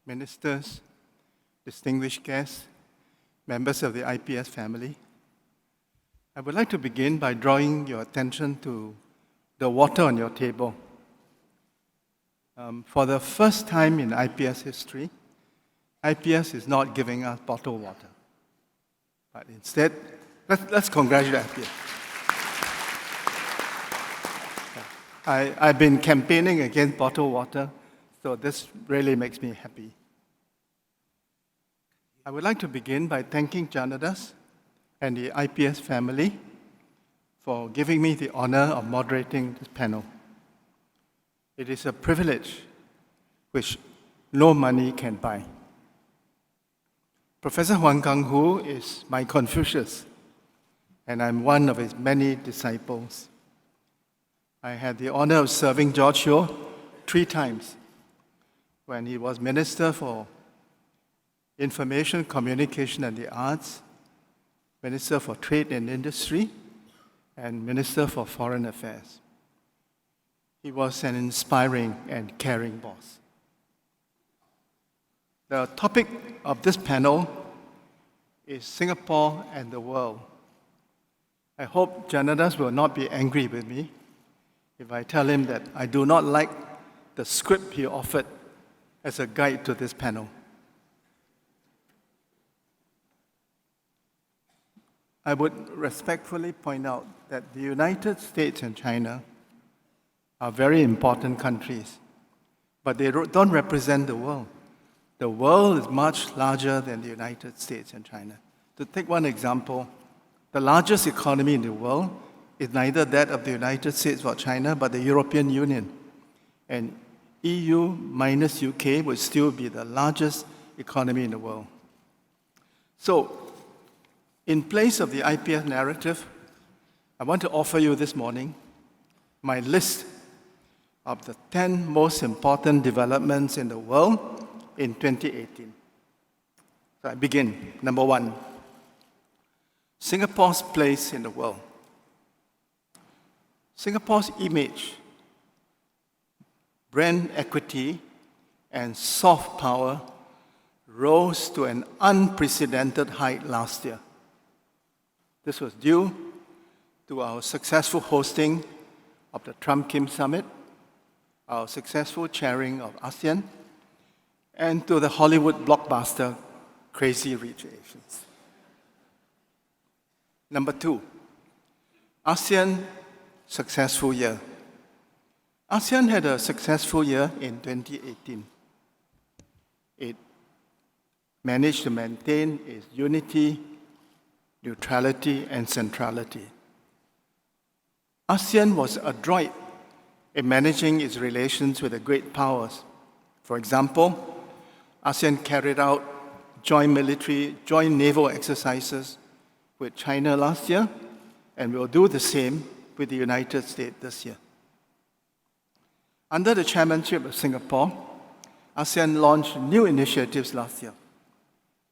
Ministers, distinguished guests, members of the IPS family, I would like to begin by drawing your attention to the water on your table. For the first time in IPS history, IPS is not giving us bottled water. But instead, let's congratulate IPS. I've been campaigning against bottled water, so this really makes me happy. I would like to begin by thanking Janadas and the IPS family for giving me the honor of moderating this panel. It is a privilege which no money can buy. Professor Gungwu is my Confucius, and I'm one of his many disciples. I had the honor of serving George Yeo 3 times when he was Minister for Information, Communication and the Arts, Minister for Trade and Industry, and Minister for Foreign Affairs. He was an inspiring and caring boss. The topic of this panel is Singapore and the world. I hope Janadas will not be angry with me if I tell him that I do not like the script he offered as a guide to this panel. I would respectfully point out that the United States and China are very important countries, but they don't represent the world. The world is much larger than the United States and China. To take one example, the largest economy in the world is neither that of the United States or China, but the European Union. And EU minus UK would still be the largest economy in the world. So, in place of the IPS narrative, I want to offer you this morning my list of the 10 most important developments in the world in 2018. So I begin. Number 1, Singapore's place in the world. Singapore's image, brand equity, and soft power rose to an unprecedented height last year. This was due to our successful hosting of the Trump-Kim Summit, our successful chairing of ASEAN, and to the Hollywood blockbuster Crazy Rich Asians. Number 2, ASEAN successful year. ASEAN had a successful year in 2018. It managed to maintain its unity, neutrality, and centrality. ASEAN was adroit in managing its relations with the great powers. For example, ASEAN carried out joint naval exercises with China last year, and will do the same with the United States this year. Under the chairmanship of Singapore, ASEAN launched new initiatives last year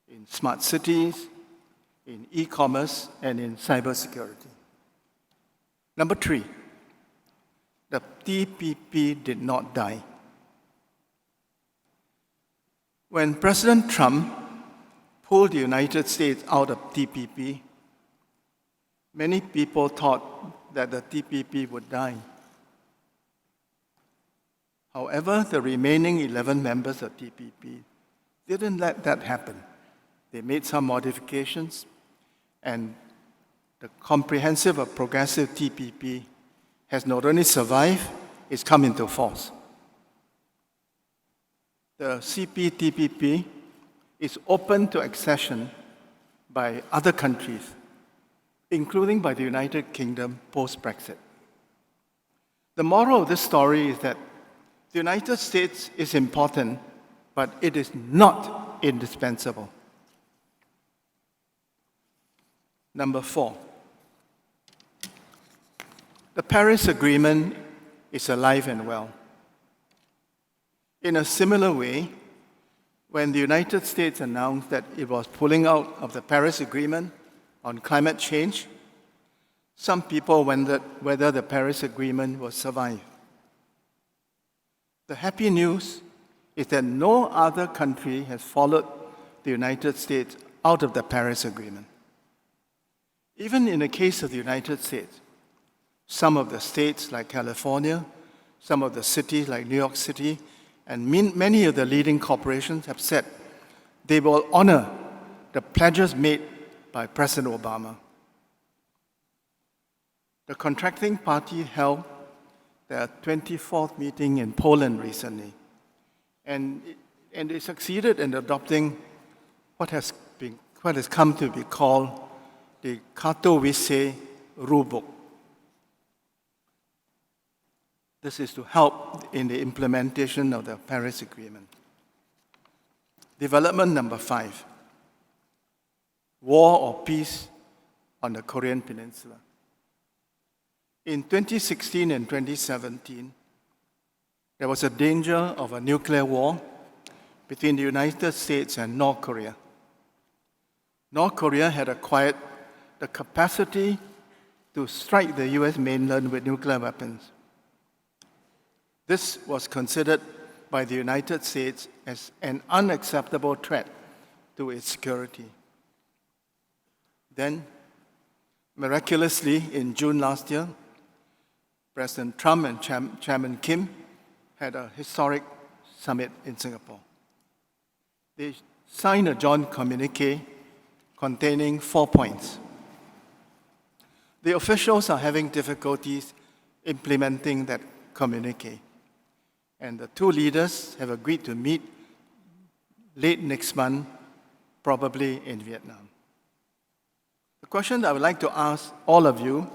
in smart cities, in e-commerce, and in cybersecurity. Number 3, the TPP did not die. When President Trump pulled the United States out of TPP, many people thought that the TPP would die. However, the remaining 11 members of TPP didn't let that happen. They made some modifications, and the comprehensive or progressive TPP has not only survived, it's come into force. The CPTPP is open to accession by other countries, including by the United Kingdom post-Brexit. The moral of this story is that the United States is important, but it is not indispensable. Number 4, the Paris Agreement is alive and well. In a similar way, when the United States announced that it was pulling out of the Paris Agreement on climate change, some people wondered whether the Paris Agreement will survive. The happy news is that no other country has followed the United States out of the Paris Agreement. Even in the case of the United States, some of the states like California, some of the cities like New York City, and many of the leading corporations have said they will honor the pledges made by President Obama. The contracting party held their 24th meeting in Poland recently, and they succeeded in adopting what has come to be called the Katowice rulebook. This is to help in the implementation of the Paris Agreement. Development number 5, war or peace on the Korean Peninsula. In 2016 and 2017, there was a danger of a nuclear war between the United States and North Korea. North Korea had acquired the capacity to strike the US mainland with nuclear weapons. This was considered by the United States as an unacceptable threat to its security. Then, miraculously, in June last year, President Trump and Chairman Kim had a historic summit in Singapore. They signed a joint communique containing 4 points. The officials are having difficulties implementing that communique, and the two leaders have agreed to meet late next month, probably in Vietnam. The question I would like to ask all of you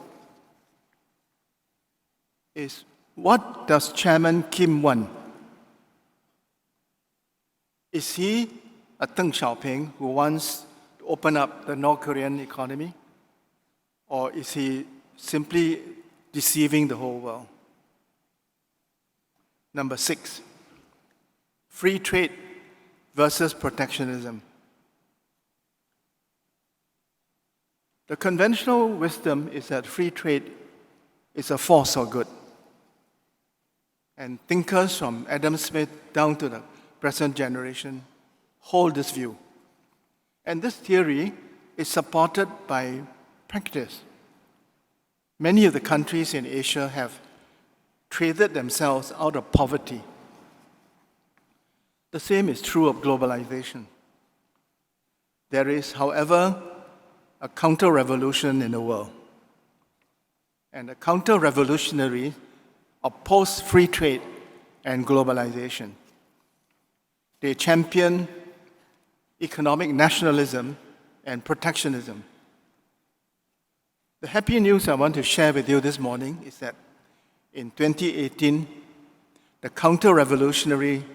is, what does Chairman Kim want? Is he a Deng Xiaoping who wants to open up the North Korean economy? Or is he simply deceiving the whole world? Number 6, free trade versus protectionism. The conventional wisdom is that free trade is a force for good. And thinkers from Adam Smith down to the present generation hold this view. And this theory is supported by practice. Many of the countries in Asia have traded themselves out of poverty. The same is true of globalization. There is, however, a counter-revolution in the world. And the counter-revolutionaries oppose free trade and globalization. They champion economic nationalism and protectionism. The happy news I want to share with you this morning is that in 2018, the counter-revolutionary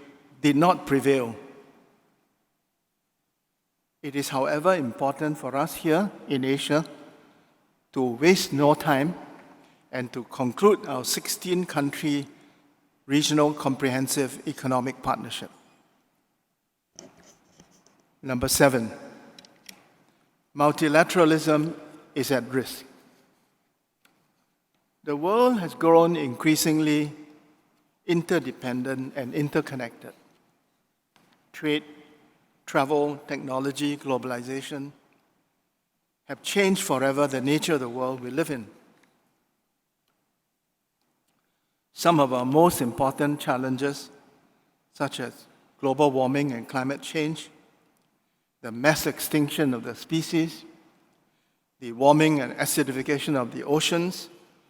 did not prevail. It is, however, important for us here in Asia to waste no time and to conclude our 16-country regional comprehensive economic partnership. Number 7, multilateralism is at risk. The world has grown increasingly interdependent and interconnected. Trade, travel, technology, globalization have changed forever the nature of the world we live in. Some of our most important challenges, such as global warming and climate change, the mass extinction of the species, the warming and acidification of the oceans,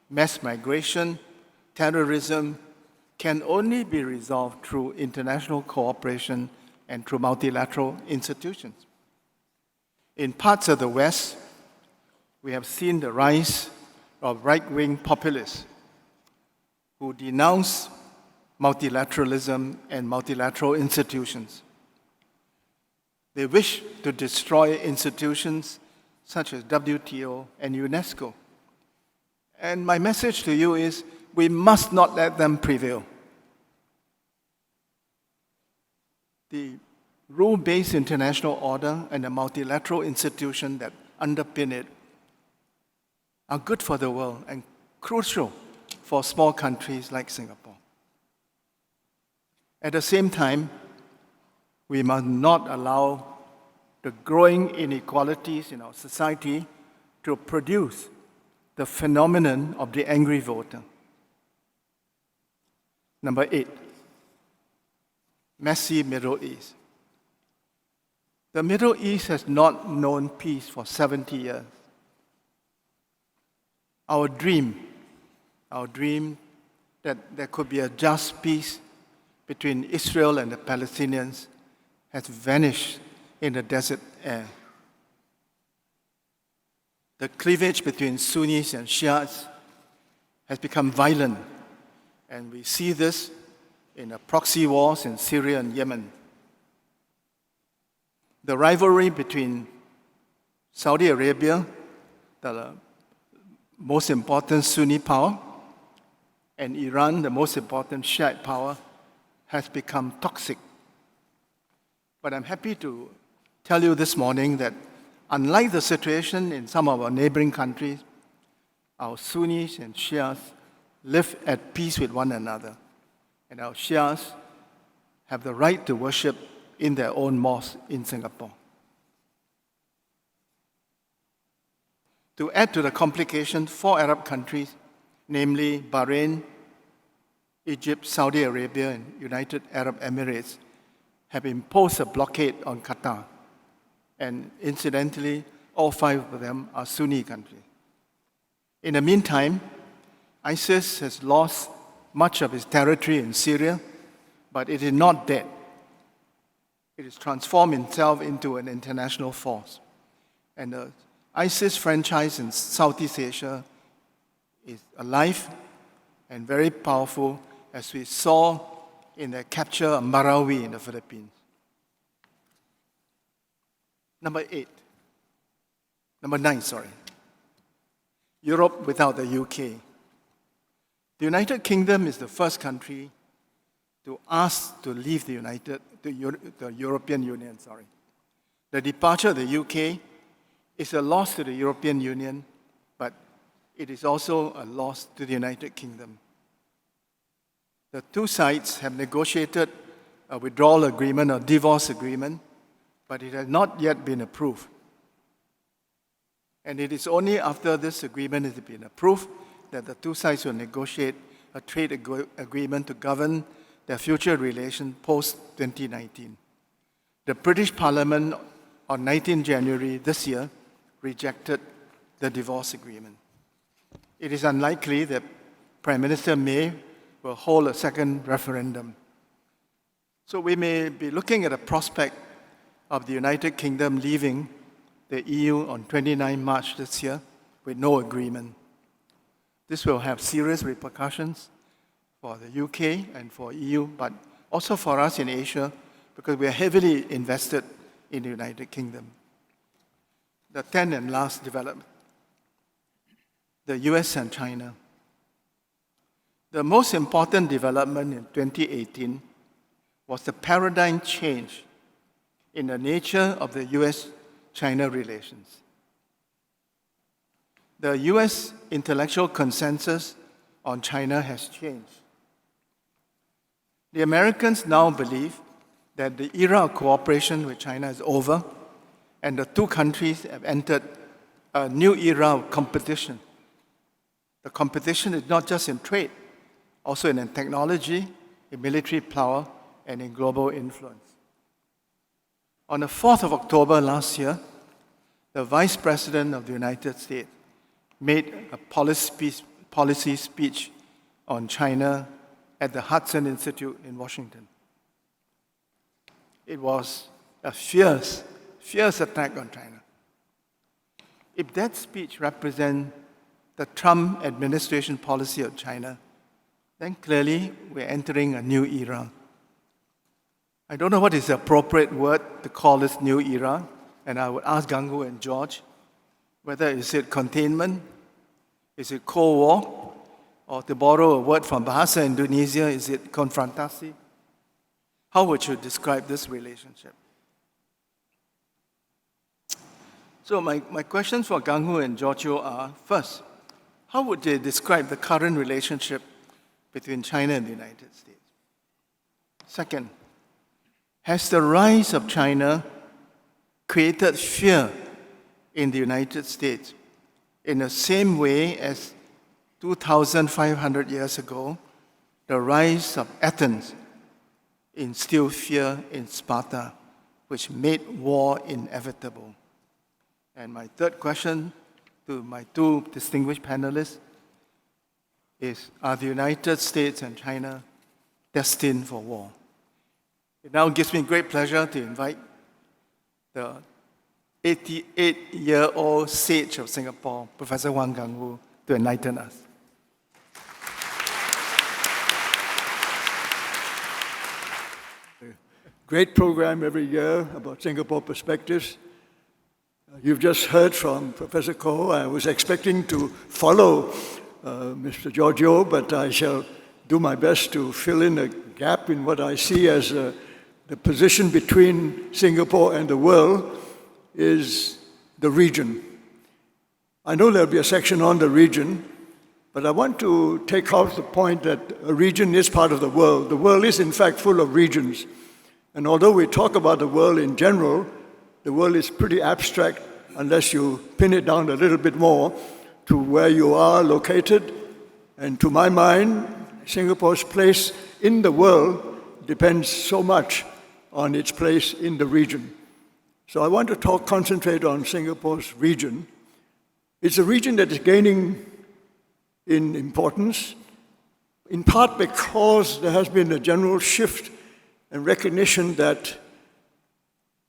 mass migration, terrorism, can only be resolved through international cooperation and through multilateral institutions. In parts of the West, we have seen the rise of right-wing populists who denounce multilateralism and multilateral institutions. They wish to destroy institutions such as WTO and UNESCO. And my message to you is, we must not let them prevail. The rule-based international order and the multilateral institution that underpin it are good for the world and crucial for small countries like Singapore. At the same time, We must not allow the growing inequalities in our society to produce the phenomenon of the angry voter. Number 8, messy Middle East. The Middle East has not known peace for 70 years. Our dream that there could be a just peace between Israel and the Palestinians has vanished in the desert air. The cleavage between Sunnis and Shiites has become violent, and we see this in the proxy wars in Syria and Yemen. The rivalry between Saudi Arabia, the most important Sunni power, and Iran, the most important Shiite power, has become toxic. But I'm happy to tell you this morning that unlike the situation in some of our neighboring countries, our Sunnis and Shias live at peace with one another, and our Shias have the right to worship in their own mosque in Singapore. To add to the complication, 4 Arab countries, namely Bahrain, Egypt, Saudi Arabia, and United Arab Emirates, have imposed a blockade on Qatar. And incidentally, all 5 of them are Sunni countries. In the meantime, ISIS has lost much of its territory in Syria, but it is not dead. It has transformed itself into an international force. And the ISIS franchise in Southeast Asia is alive and very powerful, as we saw in the capture of Marawi in the Philippines. Number 9, Europe without the UK. The United Kingdom is the first country to ask to leave the European Union. The departure of the UK is a loss to the European Union, but it is also a loss to the United Kingdom. The 2 sides have negotiated a withdrawal agreement or divorce agreement, but it has not yet been approved. And it is only after this agreement has been approved that the 2 sides will negotiate a trade agreement to govern their future relations post-2019. The British Parliament on 19 January this year rejected the divorce agreement. It is unlikely that Prime Minister May will hold a second referendum. So we may be looking at a prospect of the United Kingdom leaving the EU on 29 March this year with no agreement. This will have serious repercussions for the UK and for EU, but also for us in Asia, because we are heavily invested in the United Kingdom. The 10th and last development, the US and China. The most important development in 2018 was the paradigm change in the nature of the US-China relations. The US intellectual consensus on China has changed. The Americans now believe that the era of cooperation with China is over, and the 2 countries have entered a new era of competition. The competition is not just in trade, also in technology, in military power, and in global influence. On the 4th of October last year, the Vice President of the United States made a policy speech on China at the Hudson Institute in Washington. It was a fierce attack on China. If that speech represents the Trump administration policy of China, then clearly we're entering a new era. I don't know what is the appropriate word to call this new era, and I would ask Gungwu and George whether is it containment, is it Cold War, or to borrow a word from Bahasa Indonesia, is it konfrontasi? How would you describe this relationship? So my questions for Gungwu and George Yeo are, first, how would they describe the current relationship between China and the United States? Second, Has the rise of China created fear in the United States in the same way as 2,500 years ago, the rise of Athens instilled fear in Sparta, which made war inevitable? And my third question to my two distinguished panelists is, are the United States and China destined for war? It now gives me great pleasure to invite the 88-year-old sage of Singapore, Professor Wang Gungwu, to enlighten us. Great program every year about Singapore perspectives. You've just heard from Professor Koh. I was expecting to follow Mr. George Yeo, but I shall do my best to fill in a gap in what I see as the position between Singapore and the world is the region. I know there'll be a section on the region, but I want to take out the point that a region is part of the world. The world is in fact full of regions. And although we talk about the world in general, the world is pretty abstract unless you pin it down a little bit more to where you are located. And to my mind, Singapore's place in the world depends so much on its place in the region. So I want to concentrate on Singapore's region. It's a region that is gaining in importance, in part because there has been a general shift and recognition that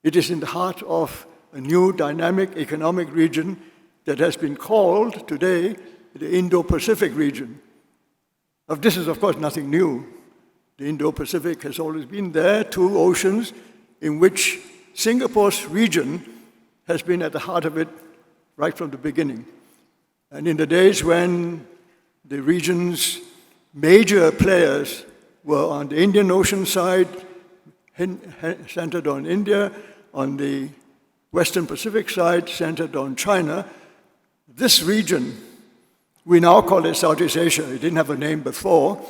it is in the heart of a new dynamic economic region that has been called today the Indo-Pacific region. This is, of course, nothing new. The Indo-Pacific has always been there, two oceans in which Singapore's region has been at the heart of it right from the beginning. And in the days when the region's major players were on the Indian Ocean side, centered on India, on the Western Pacific side, centered on China, this region, we now call it Southeast Asia, it didn't have a name before,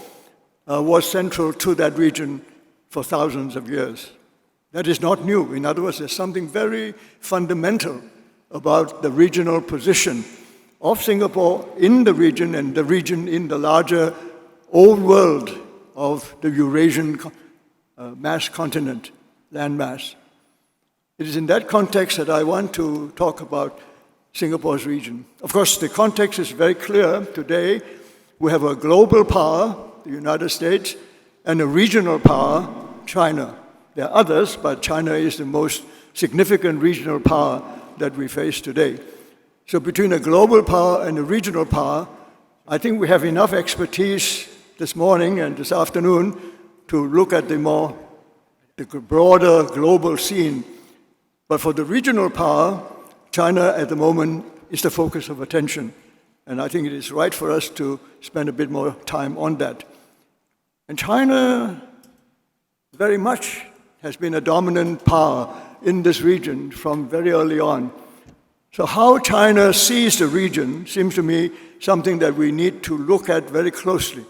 was central to that region for thousands of years. That is not new. In other words, there's something very fundamental about the regional position of Singapore in the region and the region in the larger old world of the Eurasian mass continent, landmass. It is in that context that I want to talk about Singapore's region. Of course, the context is very clear. Today, we have a global power, the United States, and a regional power, China. There are others, but China is the most significant regional power that we face today. So between a global power and a regional power, I think we have enough expertise this morning and this afternoon to look at the broader global scene. But for the regional power, China at the moment is the focus of attention. And I think it is right for us to spend a bit more time on that. And China very much has been a dominant power in this region from very early on. So how China sees the region seems to me something that we need to look at very closely.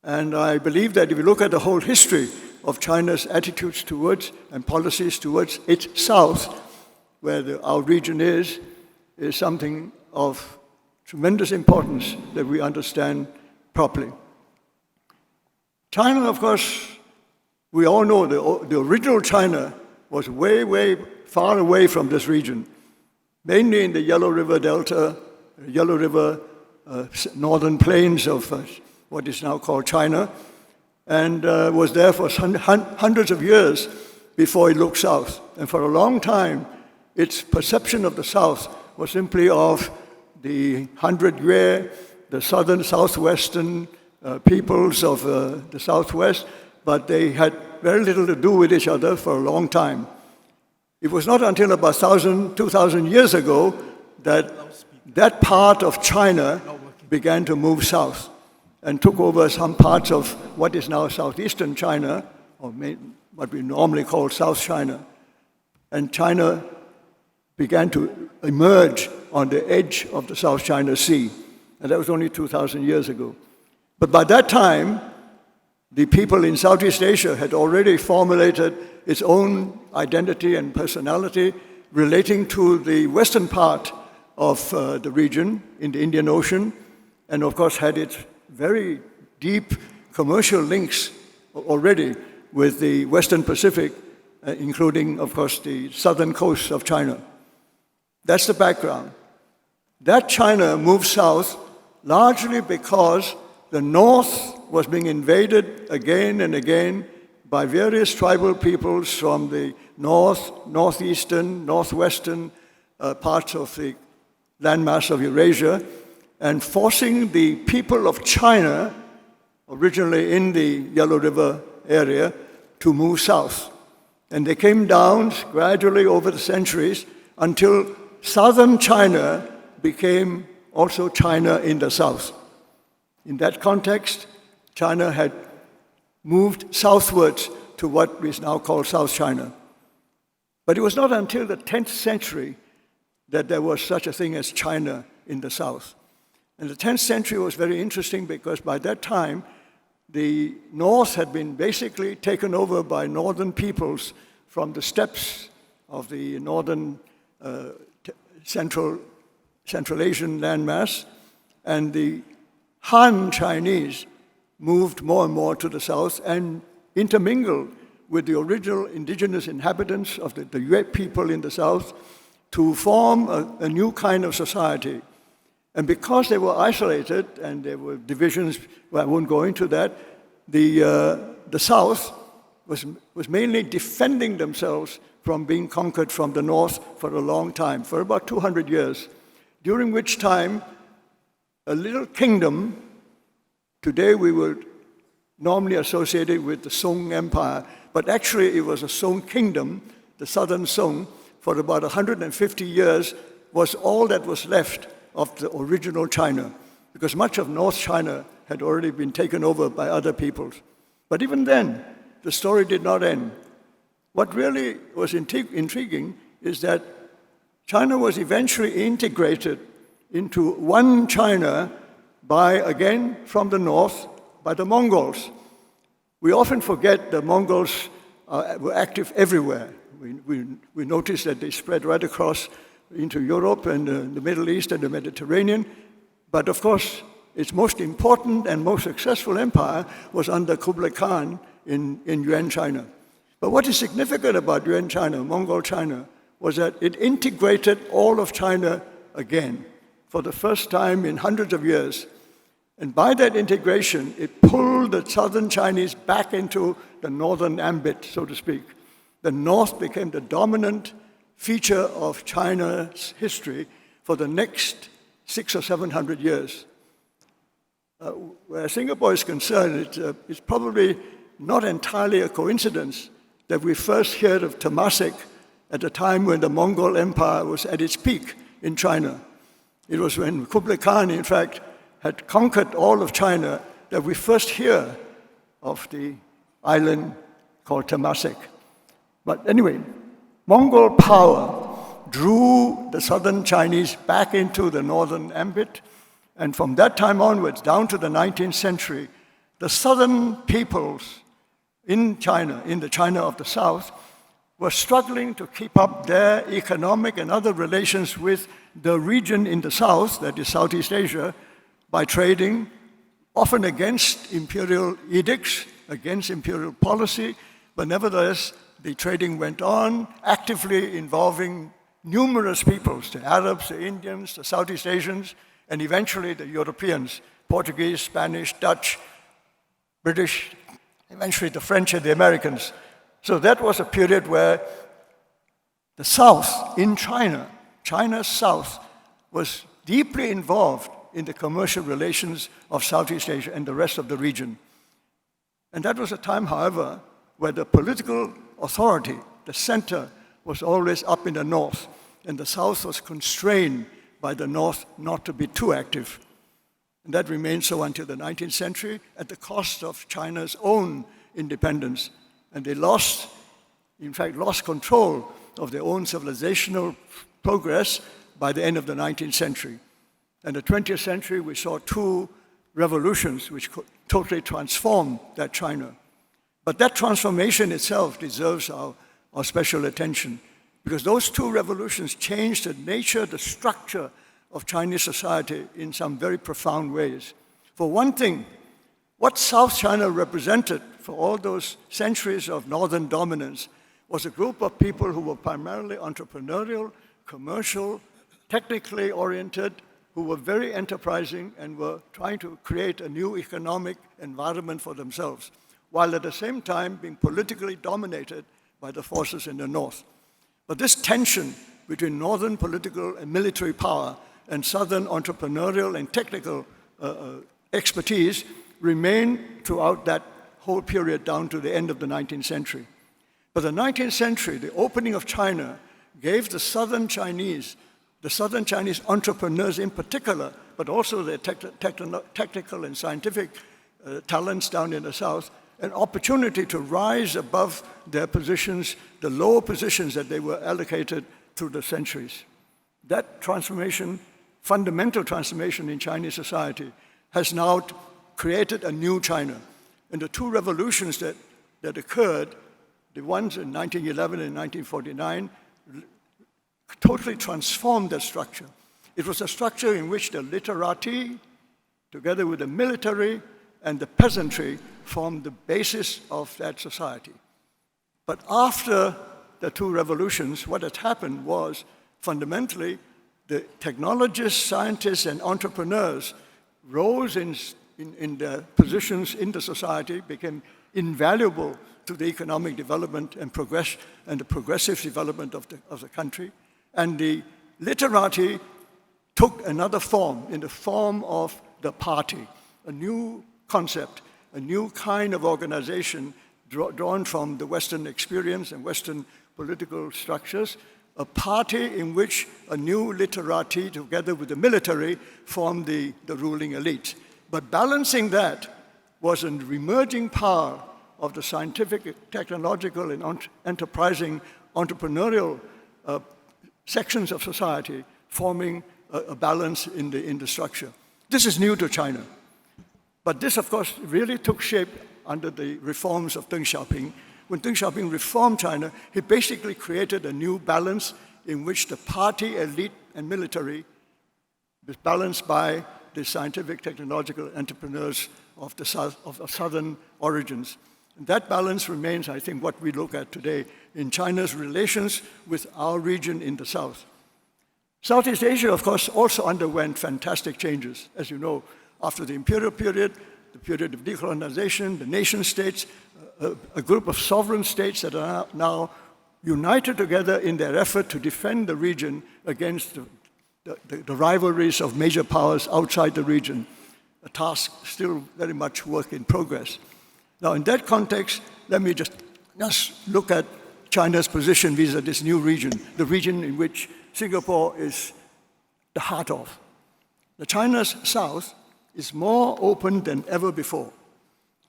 And I believe that if you look at the whole history of China's attitudes towards and policies towards its south, where our region is something of tremendous importance that we understand properly. China, of course, we all know the original China was way, way far away from this region, mainly in the Yellow River Delta, Yellow River northern plains of what is now called China, and was there for hundreds of years before it looked south. And for a long time, its perception of the south was simply of the 100 Yue, the southwestern peoples of the southwest, but they had very little to do with each other for a long time. It was not until about 2,000 years ago that that part of China began to move south and took over some parts of what is now southeastern China, or what we normally call South China. And China began to emerge on the edge of the South China Sea. And that was only 2,000 years ago. But by that time, the people in Southeast Asia had already formulated its own identity and personality relating to the western part of the region in the Indian Ocean, and of course had its very deep commercial links already with the Western Pacific, including, of course, the southern coast of China. That's the background. That China moved south largely because the north was being invaded again and again by various tribal peoples from the north, northeastern, northwestern parts of the landmass of Eurasia, and forcing the people of China, originally in the Yellow River area, to move south. And they came down gradually over the centuries until southern China became also China in the south. In that context, China had moved southwards to what is now called South China. But it was not until the 10th century that there was such a thing as China in the south. And the 10th century was very interesting because by that time, the north had been basically taken over by northern peoples from the steppes of the northern Central Asian landmass, and the Han Chinese moved more and more to the south and intermingled with the original indigenous inhabitants of the Yue people in the south to form a new kind of society. And because they were isolated and there were divisions, well, I won't go into that, the south was mainly defending themselves from being conquered from the north for a long time, for about 200 years, during which time a little kingdom, today we would normally associate it with the Song Empire, but actually it was a Song kingdom, the southern Song, for about 150 years was all that was left of the original China, because much of North China had already been taken over by other peoples. But even then, the story did not end. What really was intriguing is that China was eventually integrated into one China by, again, from the north, by the Mongols. We often forget the Mongols were active everywhere. We notice that they spread right across into Europe and the Middle East and the Mediterranean. But of course, its most important and most successful empire was under Kublai Khan in Yuan China. But what is significant about Yuan China, Mongol China, was that it integrated all of China again for the first time in hundreds of years. And by that integration, it pulled the southern Chinese back into the northern ambit, so to speak. The north became the dominant feature of China's history for the next 600 or 700 years. Where Singapore is concerned, it's probably not entirely a coincidence that we first heard of Temasek at the time when the Mongol Empire was at its peak in China. It was when Kublai Khan, in fact, had conquered all of China that we first hear of the island called Temasek. But anyway, Mongol power drew the southern Chinese back into the northern ambit, and from that time onwards, down to the 19th century, the southern peoples in China, in the China of the south, were struggling to keep up their economic and other relations with the region in the south, that is Southeast Asia, by trading, often against imperial edicts, against imperial policy, but nevertheless, the trading went on, actively involving numerous peoples, the Arabs, the Indians, the Southeast Asians, and eventually the Europeans, Portuguese, Spanish, Dutch, British, eventually the French and the Americans. So that was a period where the South in China, China's South, was deeply involved in the commercial relations of Southeast Asia and the rest of the region. And that was a time, however, where the political authority, the center, was always up in the north, and the south was constrained by the north not to be too active. And that remained so until the 19th century at the cost of China's own independence. And they lost control of their own civilizational progress by the end of the 19th century. And the 20th century, we saw two revolutions which totally transform that China. But that transformation itself deserves our special attention, because those two revolutions changed the nature, the structure of Chinese society in some very profound ways. For one thing, what South China represented for all those centuries of northern dominance was a group of people who were primarily entrepreneurial, commercial, technically oriented, who were very enterprising and were trying to create a new economic environment for themselves, while at the same time being politically dominated by the forces in the north. But this tension between northern political and military power and southern entrepreneurial and technical expertise remained throughout that whole period down to the end of the 19th century. But the 19th century, the opening of China, gave the southern Chinese entrepreneurs in particular, but also their technical and scientific talents down in the south, an opportunity to rise above their positions, the lower positions that they were allocated through the centuries. That transformation, fundamental transformation in Chinese society, has now created a new China. And the two revolutions that occurred, the ones in 1911 and 1949, totally transformed that structure. It was a structure in which the literati, together with the military and the peasantry, formed the basis of that society. But after the two revolutions, what had happened was, fundamentally, the technologists, scientists, and entrepreneurs rose in their positions in the society, became invaluable to the economic development and the progressive development of the country. And the literati took another form, in the form of the party, a new concept, a new kind of organization drawn from the Western experience and Western political structures, a party in which a new literati, together with the military, formed the ruling elite. But balancing that was an emerging power of the scientific, technological, and enterprising entrepreneurial sections of society, forming a balance in the structure. This is new to China. But this, of course, really took shape under the reforms of Deng Xiaoping. When Deng Xiaoping reformed China, he basically created a new balance in which the party, elite, and military was balanced by the scientific, technological entrepreneurs of the southern origins. And that balance remains, I think, what we look at today in China's relations with our region in the south. Southeast Asia, of course, also underwent fantastic changes. As you know, after the imperial period, the period of decolonization, the nation states, a group of sovereign states that are now united together in their effort to defend the region against the rivalries of major powers outside the region, a task still very much work in progress. Now, in that context, let me just look at China's position vis-à-vis this new region, the region in which Singapore is the heart of. The China's south is more open than ever before,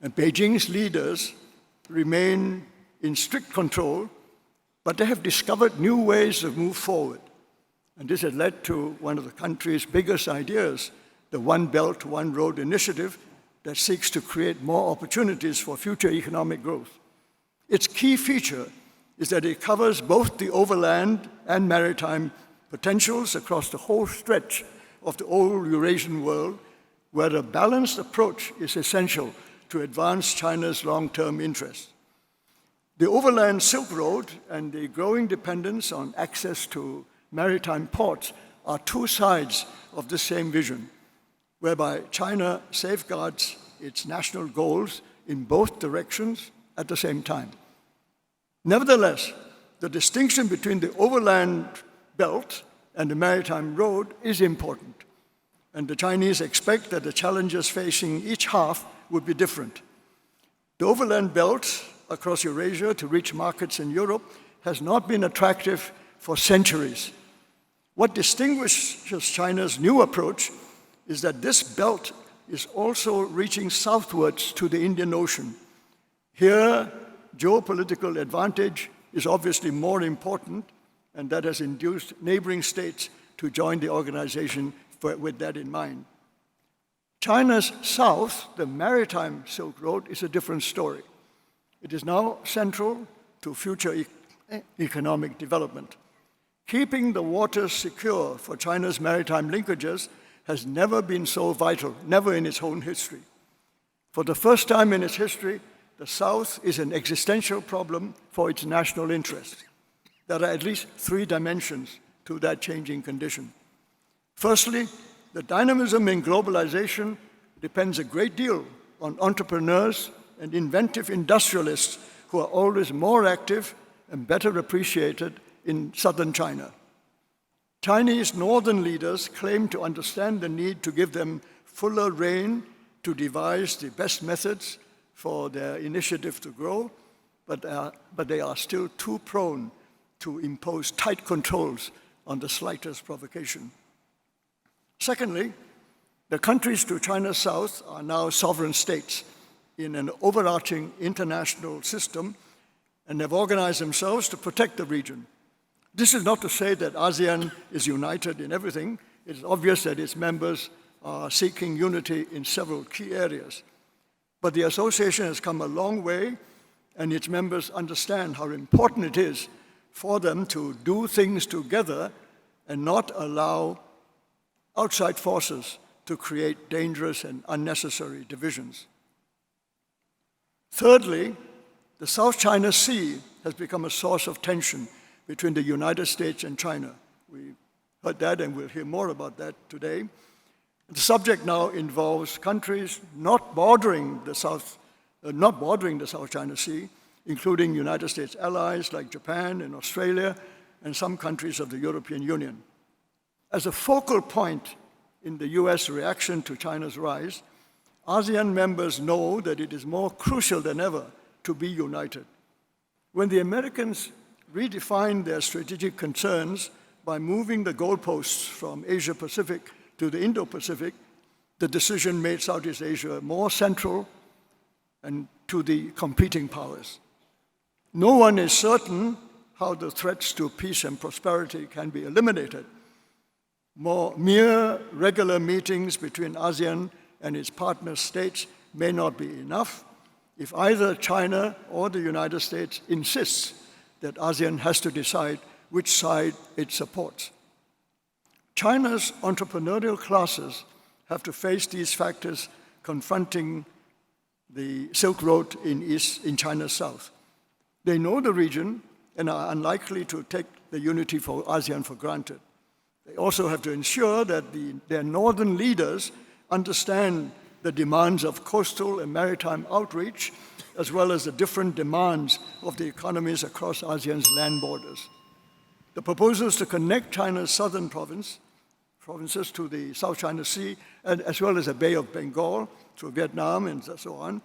and Beijing's leaders remain in strict control, but they have discovered new ways to move forward. And this has led to one of the country's biggest ideas, the One Belt, One Road initiative, that seeks to create more opportunities for future economic growth. Its key feature is that it covers both the overland and maritime potentials across the whole stretch of the old Eurasian world, where a balanced approach is essential to advance China's long-term interests. The overland Silk Road and the growing dependence on access to maritime ports are two sides of the same vision, whereby China safeguards its national goals in both directions at the same time. Nevertheless, the distinction between the overland belt and the maritime road is important, and the Chinese expect that the challenges facing each half would be different. The overland belt across Eurasia to reach markets in Europe has not been attractive for centuries. What distinguishes China's new approach is that this belt is also reaching southwards to the Indian Ocean. Here, geopolitical advantage is obviously more important, and that has induced neighboring states to join the organization with that in mind. China's south, the maritime Silk Road, is a different story. It is now central to future economic development. Keeping the waters secure for China's maritime linkages has never been so vital, never in its own history. For the first time in its history, the South is an existential problem for its national interests. There are at least three dimensions to that changing condition. Firstly, the dynamism in globalization depends a great deal on entrepreneurs and inventive industrialists who are always more active and better appreciated in southern China. Chinese northern leaders claim to understand the need to give them fuller rein to devise the best methods for their initiative to grow, but they are still too prone to impose tight controls on the slightest provocation. Secondly, the countries to China's south are now sovereign states in an overarching international system and have organized themselves to protect the region. This is not to say that ASEAN is united in everything. It is obvious that its members are seeking unity in several key areas. But the association has come a long way, and its members understand how important it is for them to do things together and not allow outside forces to create dangerous and unnecessary divisions. Thirdly, the South China Sea has become a source of tension between the United States and China. We heard that, and we'll hear more about that today. The subject now involves countries not bordering the South China Sea, including United States allies like Japan and Australia, and some countries of the European Union. As a focal point in the US reaction to China's rise, ASEAN members know that it is more crucial than ever to be united. When the Americans redefined their strategic concerns by moving the goalposts from Asia-Pacific to the Indo-Pacific, the decision made Southeast Asia more central and to the competing powers. No one is certain how the threats to peace and prosperity can be eliminated. Mere regular meetings between ASEAN and its partner states may not be enough if either China or the United States insists that ASEAN has to decide which side it supports. China's entrepreneurial classes have to face these factors confronting the Silk Road in China's south. They know the region and are unlikely to take the unity for ASEAN for granted. They also have to ensure that their northern leaders understand the demands of coastal and maritime outreach, as well as the different demands of the economies across ASEAN's land borders. The proposals to connect China's southern provinces to the South China Sea, and as well as the Bay of Bengal, through Vietnam and so on,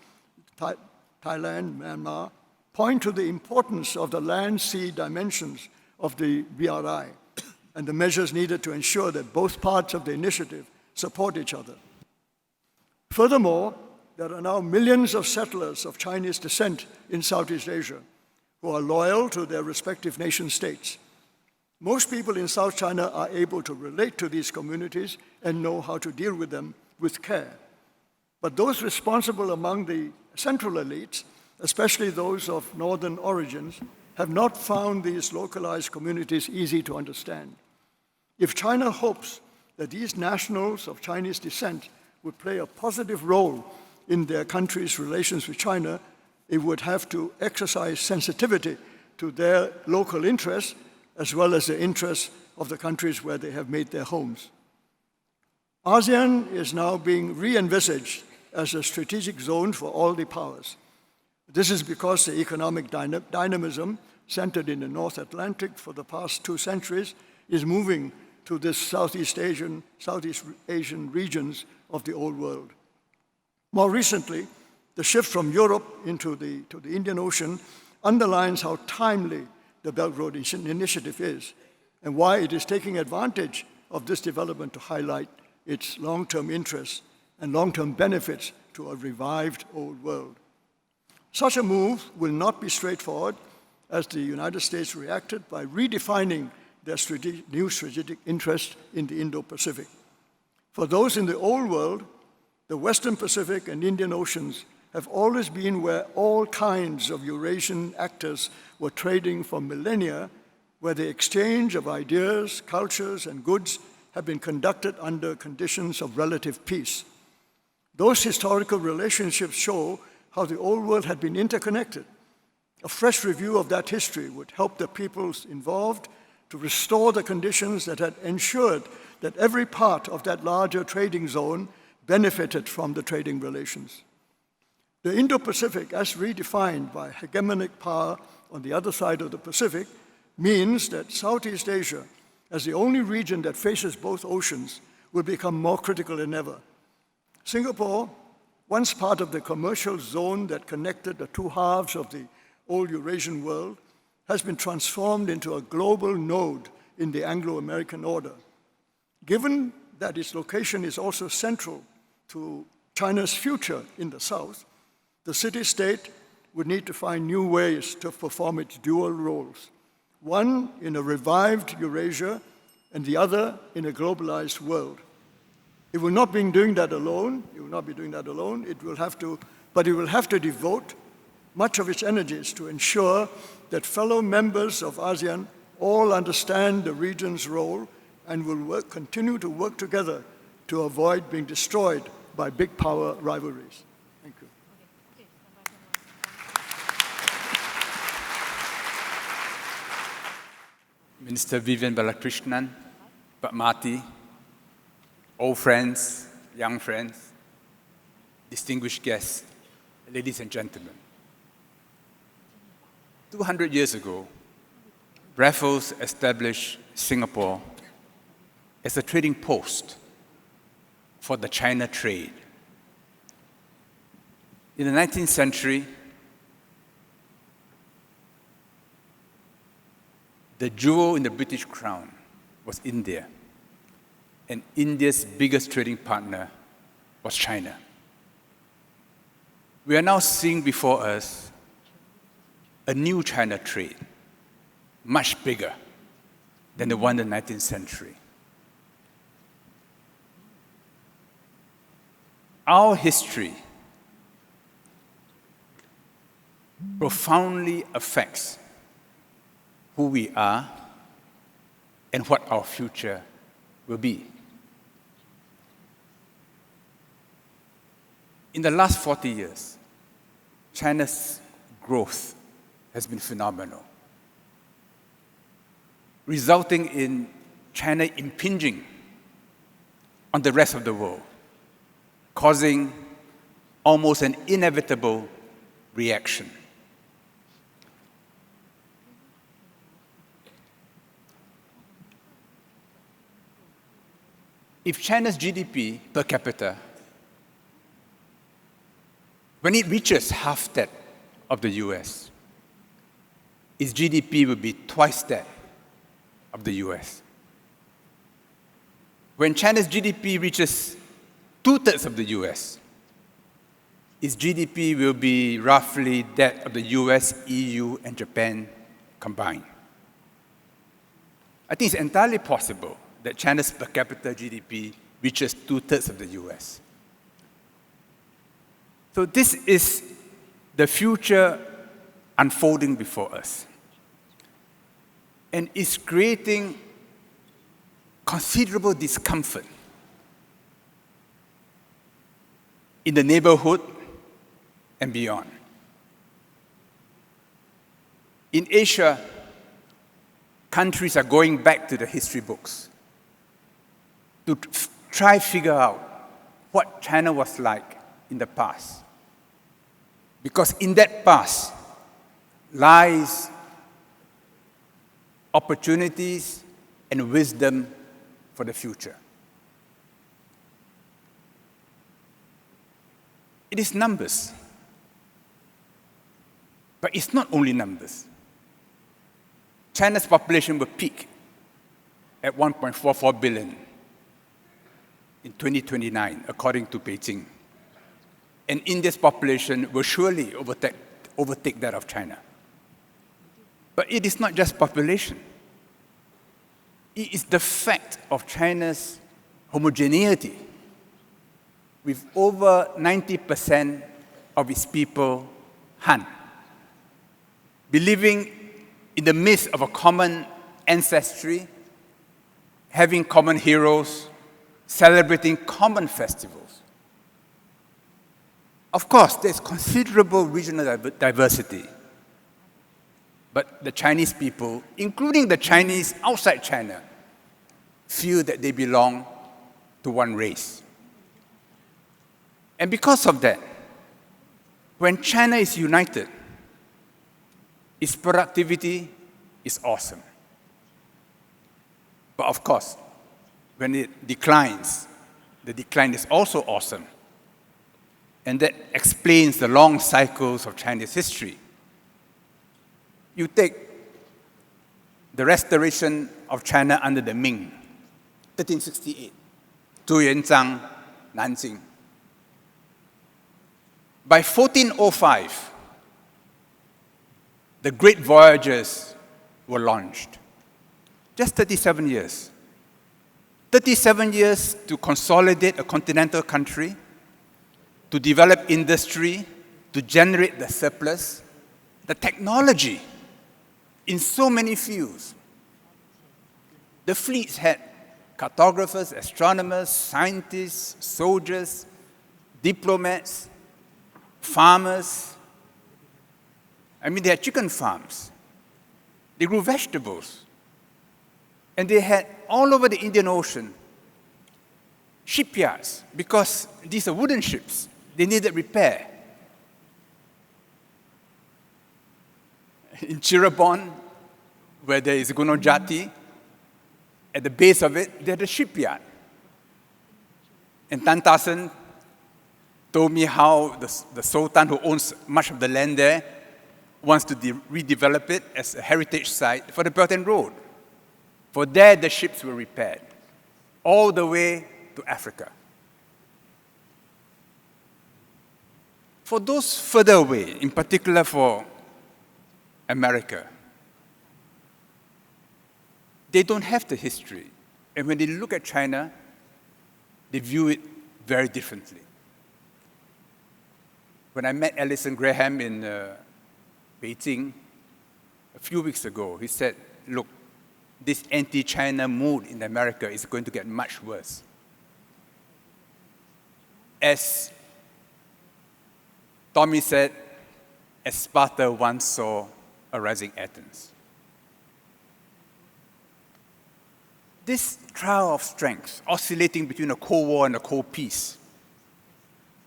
Thailand, Myanmar, point to the importance of the land-sea dimensions of the BRI and the measures needed to ensure that both parts of the initiative support each other. Furthermore, there are now millions of settlers of Chinese descent in Southeast Asia who are loyal to their respective nation states. Most people in South China are able to relate to these communities and know how to deal with them with care. But those responsible among the central elites, especially those of northern origins, have not found these localized communities easy to understand. If China hopes that these nationals of Chinese descent would play a positive role in their country's relations with China, it would have to exercise sensitivity to their local interests as well as the interests of the countries where they have made their homes. ASEAN is now being re-envisaged as a strategic zone for all the powers. This is because the economic dynamism centered in the North Atlantic for the past 2 centuries is moving to the Southeast Asian regions of the old world. More recently, the shift from Europe to the Indian Ocean underlines how timely the Belt Road Initiative is and why it is taking advantage of this development to highlight its long-term interests and long-term benefits to a revived old world. Such a move will not be straightforward, as the United States reacted by redefining their new strategic interest in the Indo-Pacific. For those in the old world, The Western Pacific and Indian Oceans have always been where all kinds of Eurasian actors were trading for millennia, where the exchange of ideas, cultures, and goods have been conducted under conditions of relative peace. Those historical relationships show how the old world had been interconnected. A fresh review of that history would help the peoples involved to restore the conditions that had ensured that every part of that larger trading zone benefited from the trading relations. The Indo-Pacific, as redefined by hegemonic power on the other side of the Pacific, means that Southeast Asia, as the only region that faces both oceans, will become more critical than ever. Singapore, once part of the commercial zone that connected the two halves of the old Eurasian world, has been transformed into a global node in the Anglo-American order. Given that its location is also central to China's future in the south, the city-state would need to find new ways to perform its dual roles, one in a revived Eurasia and the other in a globalized world. It will not be doing that alone. But it will have to devote much of its energies to ensure that fellow members of ASEAN all understand the region's role and will continue to work together to avoid being destroyed by big power rivalries. Thank you. Minister Vivian Balakrishnan, Patmati, old friends, young friends, distinguished guests, ladies and gentlemen. 200 years ago, Raffles established Singapore as a trading post for the China trade. In the 19th century, the jewel in the British crown was India, and India's biggest trading partner was China. We are now seeing before us a new China trade, much bigger than the one in the 19th century. Our history profoundly affects who we are and what our future will be. In the last 40 years, China's growth has been phenomenal, resulting in China impinging on the rest of the world, causing almost an inevitable reaction. If China's GDP per capita, when it reaches half that of the US, its GDP will be twice that of the US. When China's GDP reaches 2/3 of the US, its GDP will be roughly that of the US, EU, and Japan combined. I think it's entirely possible that China's per capita GDP reaches 2/3 of the US. So this is the future unfolding before us. And it's creating considerable discomfort in the neighborhood and beyond. In Asia, countries are going back to the history books to try to figure out what China was like in the past. Because in that past lies opportunities and wisdom for the future. It is numbers. But it's not only numbers. China's population will peak at 1.44 billion in 2029, according to Beijing. And India's population will surely overtake that of China. But it is not just population. It is the fact of China's homogeneity with over 90% of its people Han, believing in the midst of a common ancestry, having common heroes, celebrating common festivals. Of course, there's considerable regional diversity, but the Chinese people, including the Chinese outside China, feel that they belong to one race. And because of that, when China is united, its productivity is awesome. But of course, when it declines, the decline is also awesome. And that explains the long cycles of Chinese history. You take the restoration of China under the Ming, 1368, 朱元璋, Nanjing. By 1405, the great voyages were launched. Just 37 years. 37 years to consolidate a continental country, to develop industry, to generate the surplus, the technology in so many fields. The fleets had cartographers, astronomers, scientists, soldiers, diplomats, farmers. I mean, they had chicken farms. They grew vegetables. And they had all over the Indian Ocean shipyards, because these are wooden ships. They needed repair. In Cirebon, where there is Gunung Jati, at the base of it, there's a shipyard. And Tantasen told me how the Sultan, who owns much of the land there, wants to redevelop it as a heritage site for the Belt and Road. For there, the ships were repaired, all the way to Africa. For those further away, in particular for America, they don't have the history. And when they look at China, they view it very differently. When I met Alison Graham in Beijing a few weeks ago, he said, look, this anti-China mood in America is going to get much worse. As Tommy said, as Sparta once saw a rising Athens. This trial of strength, oscillating between a Cold War and a Cold Peace,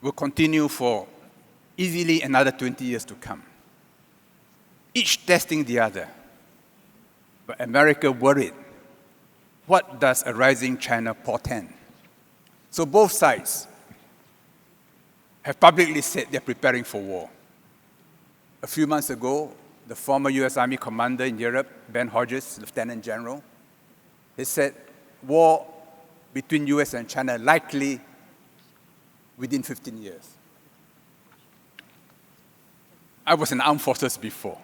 will continue for easily another 20 years to come, each testing the other. But America worried, what does a rising China portend? So both sides have publicly said they're preparing for war. A few months ago, the former US Army commander in Europe, Ben Hodges, Lieutenant General, he said war between US and China likely within 15 years. I was in armed forces before.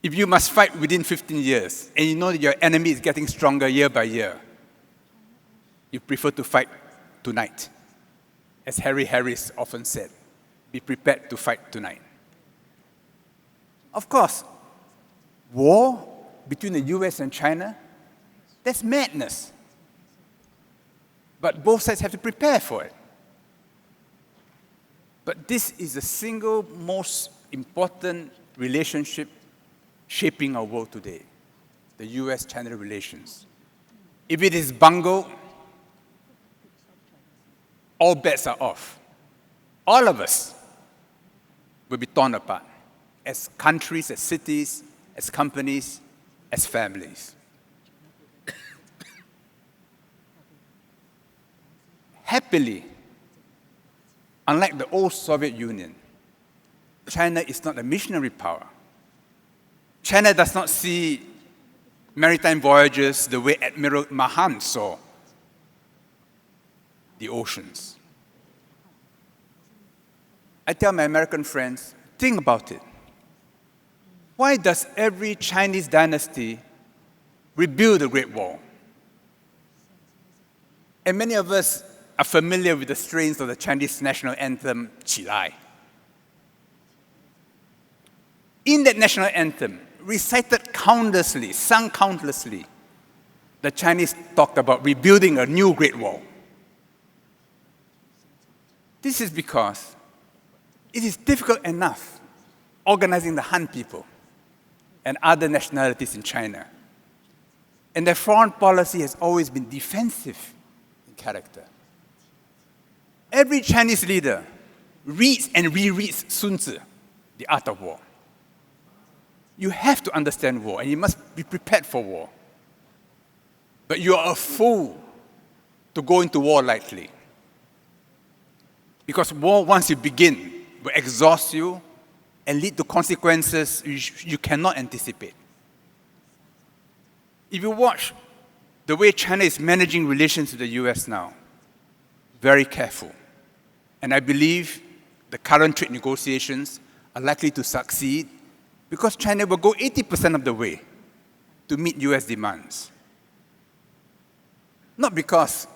If you must fight within 15 years, and you know that your enemy is getting stronger year by year, you prefer to fight tonight. As Harry Harris often said, be prepared to fight tonight. Of course, war between the US and China, that's madness. But both sides have to prepare for it. But this is the single most important relationship shaping our world today, the US-China relations. If it is bungled, all bets are off. All of us will be torn apart, as countries, as cities, as companies, as families. Happily, unlike the old Soviet Union, China is not a missionary power. China does not see maritime voyages the way Admiral Mahan saw the oceans. I tell my American friends, think about it. Why does every Chinese dynasty rebuild the Great Wall? And many of us are familiar with the strains of the Chinese national anthem, 起来. In that national anthem, recited countlessly, sung countlessly, the Chinese talked about rebuilding a new Great Wall. This is because it is difficult enough organizing the Han people and other nationalities in China. And their foreign policy has always been defensive in character. Every Chinese leader reads and rereads Sun Tzu, The Art of War. You have to understand war, and you must be prepared for war. But you are a fool to go into war lightly. Because war, once you begin, will exhaust you and lead to consequences you cannot anticipate. If you watch the way China is managing relations with the US now, very careful. And I believe the current trade negotiations are likely to succeed because China will go 80% of the way to meet US demands. Not because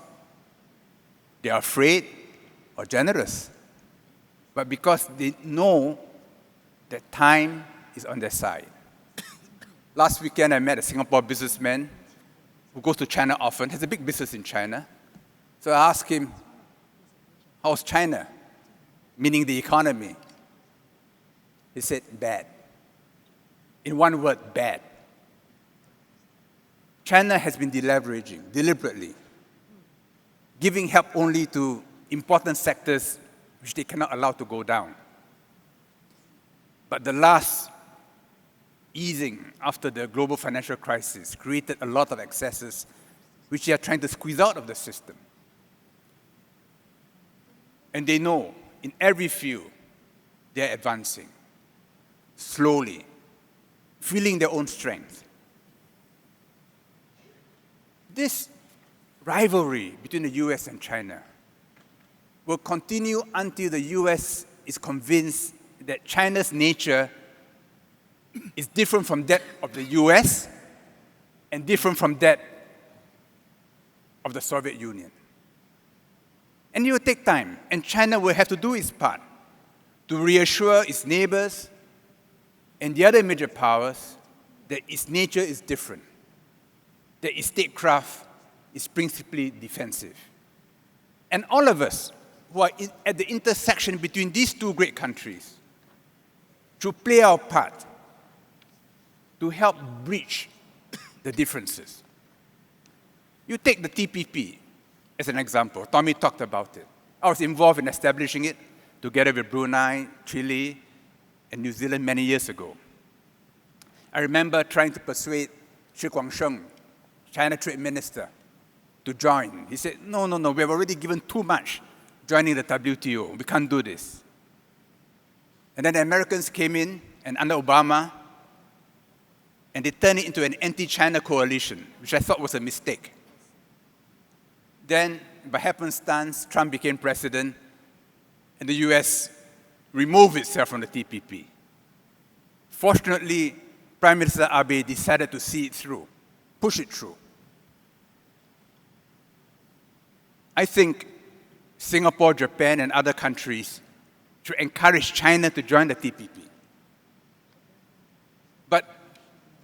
they are afraid or generous, but because they know that time is on their side. Last weekend, I met a Singapore businessman who goes to China often, has a big business in China. So I asked him, how's China? Meaning the economy. He said, bad. In one word, bad. China has been deleveraging deliberately, giving help only to important sectors which they cannot allow to go down. But the last easing after the global financial crisis created a lot of excesses which they are trying to squeeze out of the system. And they know in every field they are advancing, slowly, feeling their own strength. This rivalry between the US and China will continue until the US is convinced that China's nature is different from that of the US and different from that of the Soviet Union. And it will take time, and China will have to do its part to reassure its neighbors and the other major powers that its nature is different, that its statecraft is principally defensive. And all of us who are at the intersection between these two great countries should play our part to help bridge the differences. You take the TPP as an example. Tommy talked about it. I was involved in establishing it together with Brunei, Chile, and New Zealand many years ago. I remember trying to persuade Shi Guangsheng, China Trade Minister, to join. He said, no, we have already given too much joining the WTO. We can't do this. And then the Americans came in, and under Obama, and they turned it into an anti-China coalition, which I thought was a mistake. Then, by happenstance, Trump became president, and the US removed itself from the TPP. Fortunately, Prime Minister Abe decided to see it through, push it through. I think Singapore, Japan, and other countries should encourage China to join the TPP. But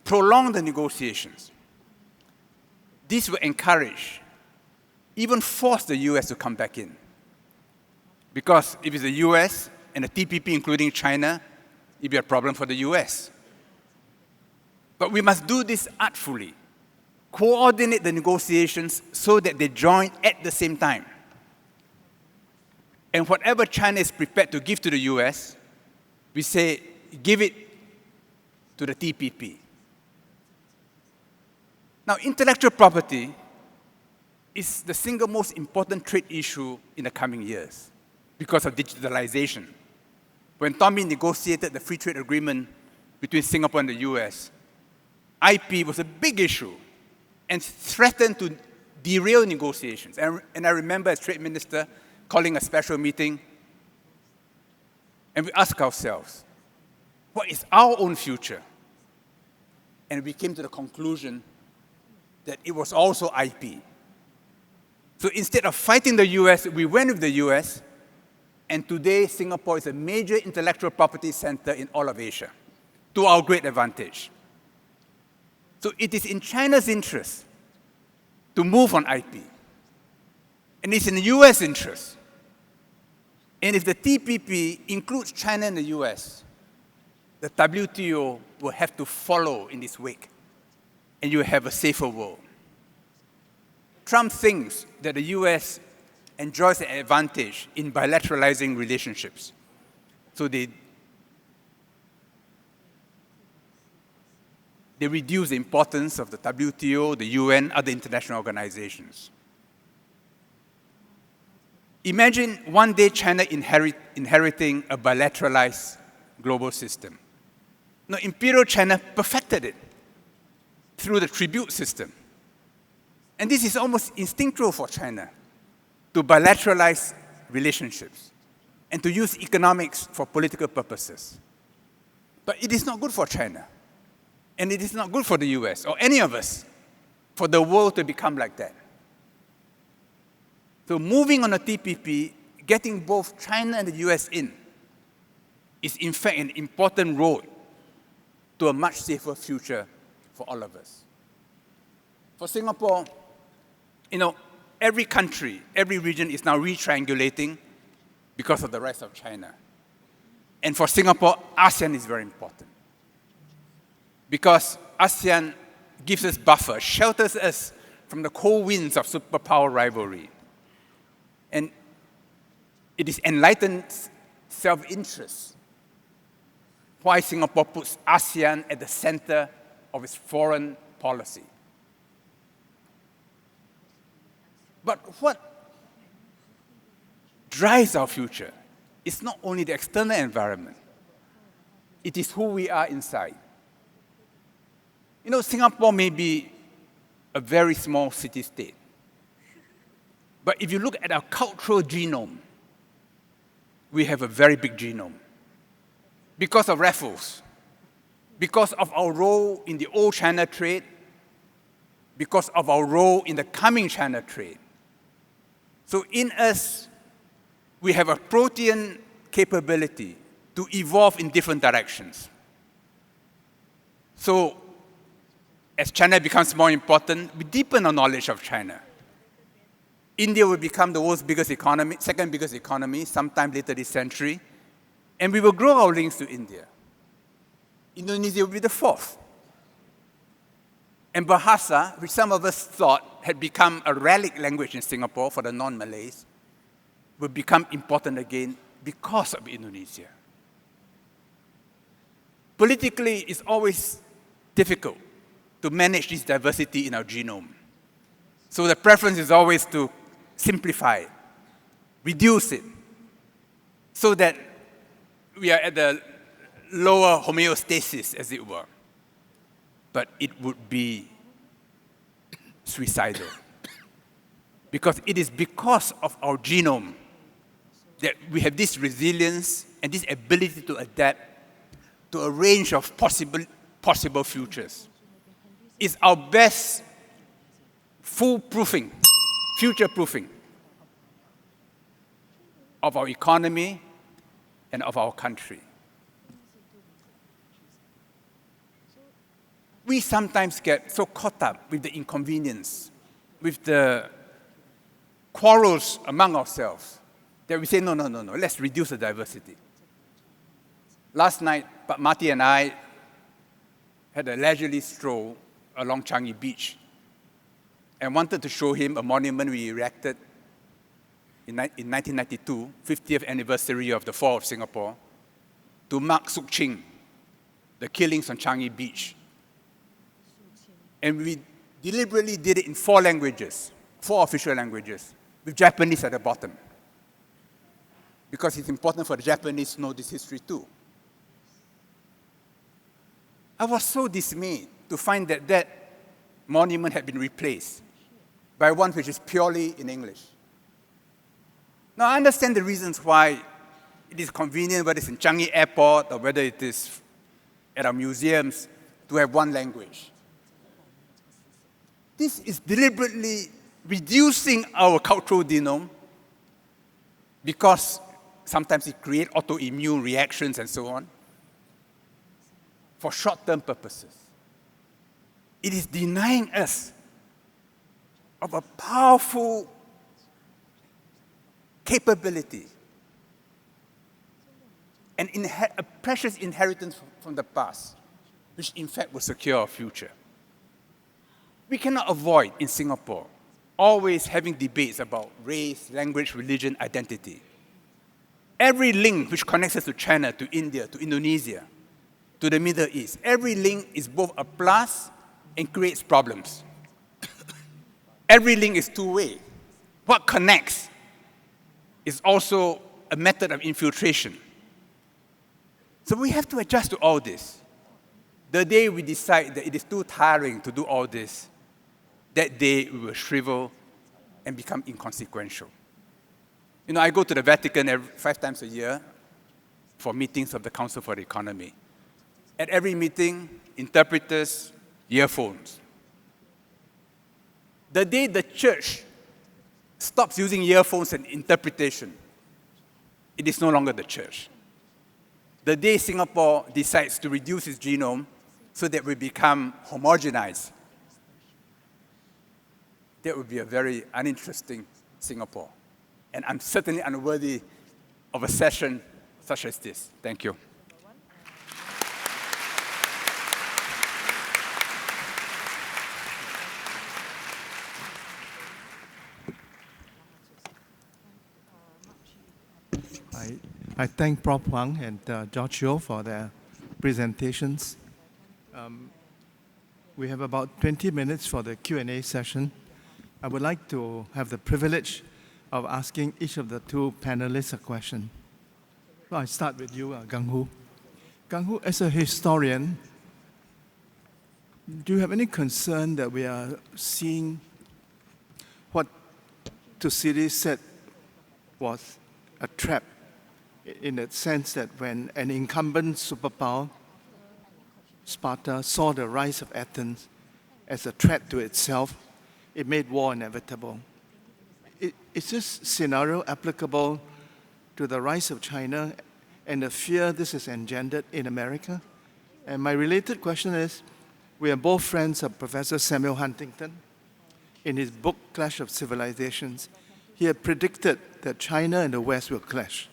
prolong the negotiations. This will encourage, even force the US to come back in. Because if it's the US and the TPP, including China, it'll be a problem for the US. But we must do this artfully, coordinate the negotiations so that they join at the same time. And whatever China is prepared to give to the US, we say, give it to the TPP. Now, intellectual property is the single most important trade issue in the coming years because of digitalization. When Tommy negotiated the free trade agreement between Singapore and the US, IP was a big issue and threatened to derail negotiations. And I remember as trade minister calling a special meeting, and we asked ourselves, what is our own future? And we came to the conclusion that it was also IP. So So instead of fighting the US, we went with the US, and today Singapore is a major intellectual property center in all of Asia, to our great advantage. So it is in China's interest to move on IP, and it's in the US interest. And if the TPP includes China and the US, the WTO will have to follow in this wake, and you will have a safer world. Trump thinks that the US enjoys an advantage in bilateralizing relationships. So they reduce the importance of the WTO, the UN, other international organizations. Imagine one day China inheriting a bilateralized global system. Now, Imperial China perfected it through the tribute system. And this is almost instinctual for China, to bilateralize relationships and to use economics for political purposes. But it is not good for China. And it is not good for the US or any of us for the world to become like that. So moving on a TPP, getting both China and the US in, is in fact an important road to a much safer future for all of us. For Singapore, every country, every region is now re-triangulating because of the rise of China. And for Singapore, ASEAN is very important. Because ASEAN gives us buffer, shelters us from the cold winds of superpower rivalry. And it is enlightened self-interest why Singapore puts ASEAN at the center of its foreign policy. But what drives our future is not only the external environment, it is who we are inside. Singapore may be a very small city-state, but if you look at our cultural genome, we have a very big genome. Because of Raffles, because of our role in the old China trade, because of our role in the coming China trade. So in us, we have a protean capability to evolve in different directions. So as China becomes more important, we deepen our knowledge of China. India will become the world's biggest economy, second biggest economy, sometime later this century, and we will grow our links to India. Indonesia will be the fourth. And Bahasa, which some of us thought had become a relic language in Singapore for the non-Malays, will become important again because of Indonesia. Politically, it's always difficult to manage this diversity in our genome. So the preference is always to simplify it, reduce it, so that we are at the lower homeostasis, as it were. But it would be suicidal. Because it is because of our genome that we have this resilience and this ability to adapt to a range of possible futures. It's our best foolproofing, future-proofing of our economy and of our country. We sometimes get so caught up with the inconvenience, with the quarrels among ourselves, that we say, no, let's reduce the diversity. Last night, Marty and I had a leisurely stroll along Changi Beach and wanted to show him a monument we erected in 1992, 50th anniversary of the fall of Singapore, to mark Suk Ching, the killings on Changi Beach. And we deliberately did it in 4 languages, 4 official languages, with Japanese at the bottom. Because it's important for the Japanese to know this history too. I was so dismayed to find that that monument had been replaced by one which is purely in English. Now, I understand the reasons why it is convenient, whether it's in Changi Airport or whether it is at our museums, to have one language. This is deliberately reducing our cultural genome because sometimes it creates autoimmune reactions and so on for short-term purposes. It is denying us of a powerful capability and a precious inheritance from the past, which in fact will secure our future. We cannot avoid, in Singapore, always having debates about race, language, religion, identity. Every link which connects us to China, to India, to Indonesia, to the Middle East, every link is both a plus and creates problems. Every link is two-way. What connects is also a method of infiltration. So we have to adjust to all this. The day we decide that it is too tiring to do all this, that day we will shrivel and become inconsequential. You know, I go to the Vatican 5 times a year for meetings of the Council for the Economy. At every meeting, interpreters, earphones. The day the church stops using earphones and interpretation, it is no longer the church. The day Singapore decides to reduce its genome so that we become homogenized, that would be a very uninteresting Singapore. And I'm certainly unworthy of a session such as this. Thank you. I thank Prof. Wang and George Yeo for their presentations. We have about 20 minutes for the Q&A session. I would like to have the privilege of asking each of the two panelists a question. So I start with you, Gungwu. Gungwu, as a historian, do you have any concern that we are seeing what Thucydides said was a trap, in the sense that when an incumbent superpower, Sparta, saw the rise of Athens as a threat to itself, it made war inevitable? Is this scenario applicable to the rise of China and the fear this has engendered in America? And my related question is, we are both friends of Professor Samuel Huntington. In his book, Clash of Civilizations, he had predicted that China and the West will clash.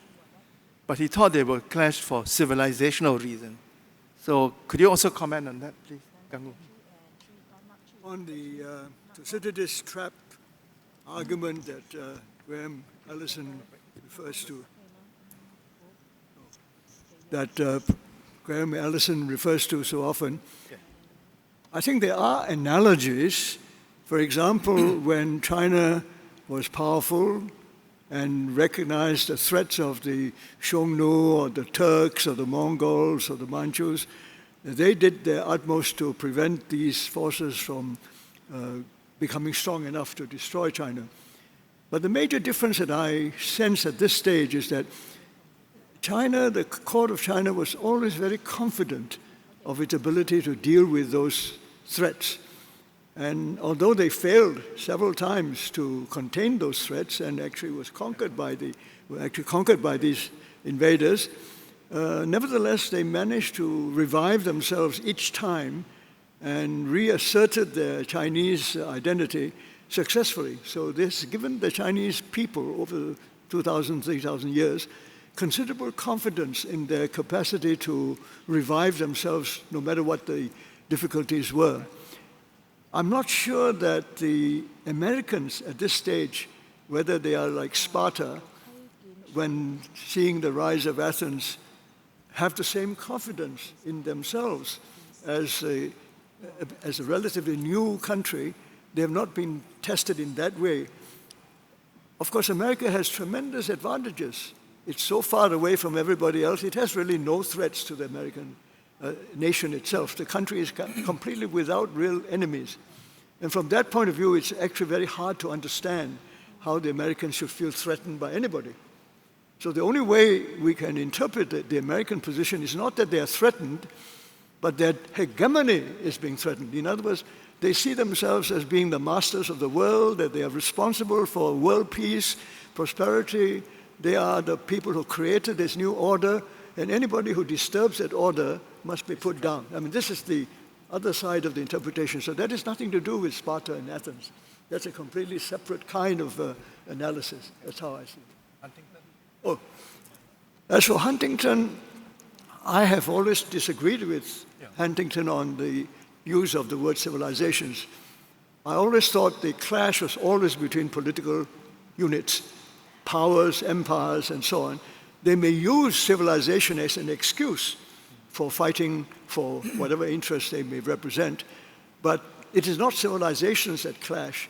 But he thought they would clash for civilizational reasons. So could you also comment on that, please, Gungwu? On the Thucydides trap argument that Graham Allison refers to, so often, I think there are analogies. For example, when China was powerful and recognized the threats of the Xiongnu or the Turks or the Mongols or the Manchus, they did their utmost to prevent these forces from becoming strong enough to destroy China. But the major difference that I sense at this stage is that China, the court of China, was always very confident of its ability to deal with those threats. And although they failed several times to contain those threats and actually were conquered by these invaders, nevertheless they managed to revive themselves each time and reasserted their Chinese identity successfully. So this has given the Chinese people over 2,000, 3,000 years considerable confidence in their capacity to revive themselves no matter what the difficulties were. I'm not sure that the Americans at this stage, whether they are like Sparta, when seeing the rise of Athens, have the same confidence in themselves as a relatively new country. They have not been tested in that way. Of course, America has tremendous advantages. It's so far away from everybody else. It has really no threats to the American nation itself. The country is completely without real enemies. And from that point of view, it's actually very hard to understand how the Americans should feel threatened by anybody. So the only way we can interpret the American position is not that they are threatened, but that hegemony is being threatened. In other words, They see themselves as being the masters of the world, that they are responsible for world peace, prosperity. They are the people who created this new order, and anybody who disturbs that order must be put down. I mean, this is the other side of the interpretation. So that has nothing to do with Sparta and Athens. That's a completely separate kind of analysis. That's how I see it. Huntington? Oh, as for Huntington, I have always disagreed with Huntington on the use of the word civilizations. I always thought the clash was always between political units, powers, empires, and so on. They may use civilization as an excuse for fighting for whatever interests they may represent, but it is not civilizations that clash.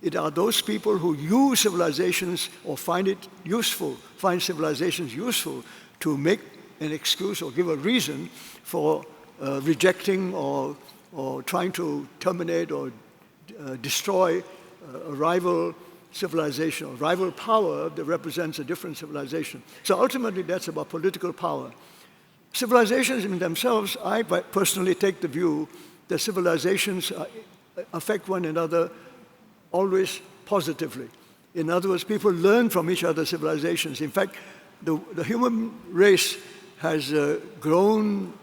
It are those people who use civilizations or find civilizations useful to make an excuse or give a reason for rejecting or trying to terminate or destroy a rival civilization or rival power that represents a different civilization. So ultimately, that's about political power. Civilizations in themselves, I personally take the view that civilizations affect one another always positively. In other words, people learn from each other's civilizations. In fact, the human race has grown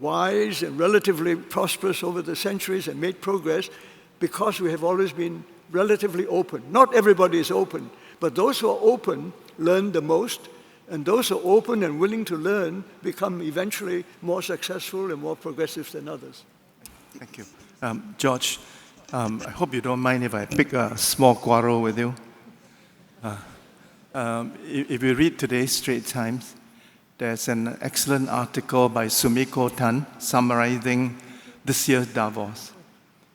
wise and relatively prosperous over the centuries and made progress because we have always been relatively open. Not everybody is open, but those who are open learn the most, and those who are open and willing to learn become eventually more successful and more progressive than others. Thank you. George, I hope you don't mind if I pick a small quarrel with you. If you read today's Straits Times, there's an excellent article by Sumiko Tan summarizing this year's Davos.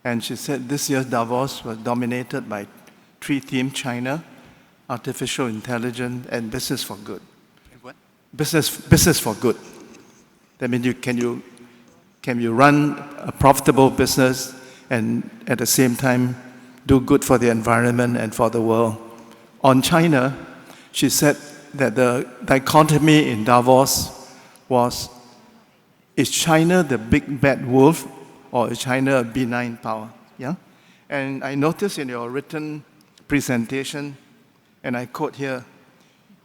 And she said this year's Davos was dominated by three themes: China, artificial intelligence, and business for good. What? Business for good. That means can you run a profitable business and at the same time do good for the environment and for the world. On China, she said that the dichotomy in Davos was, is China the big bad wolf or is China a benign power? Yeah? And I noticed in your written presentation, and I quote here,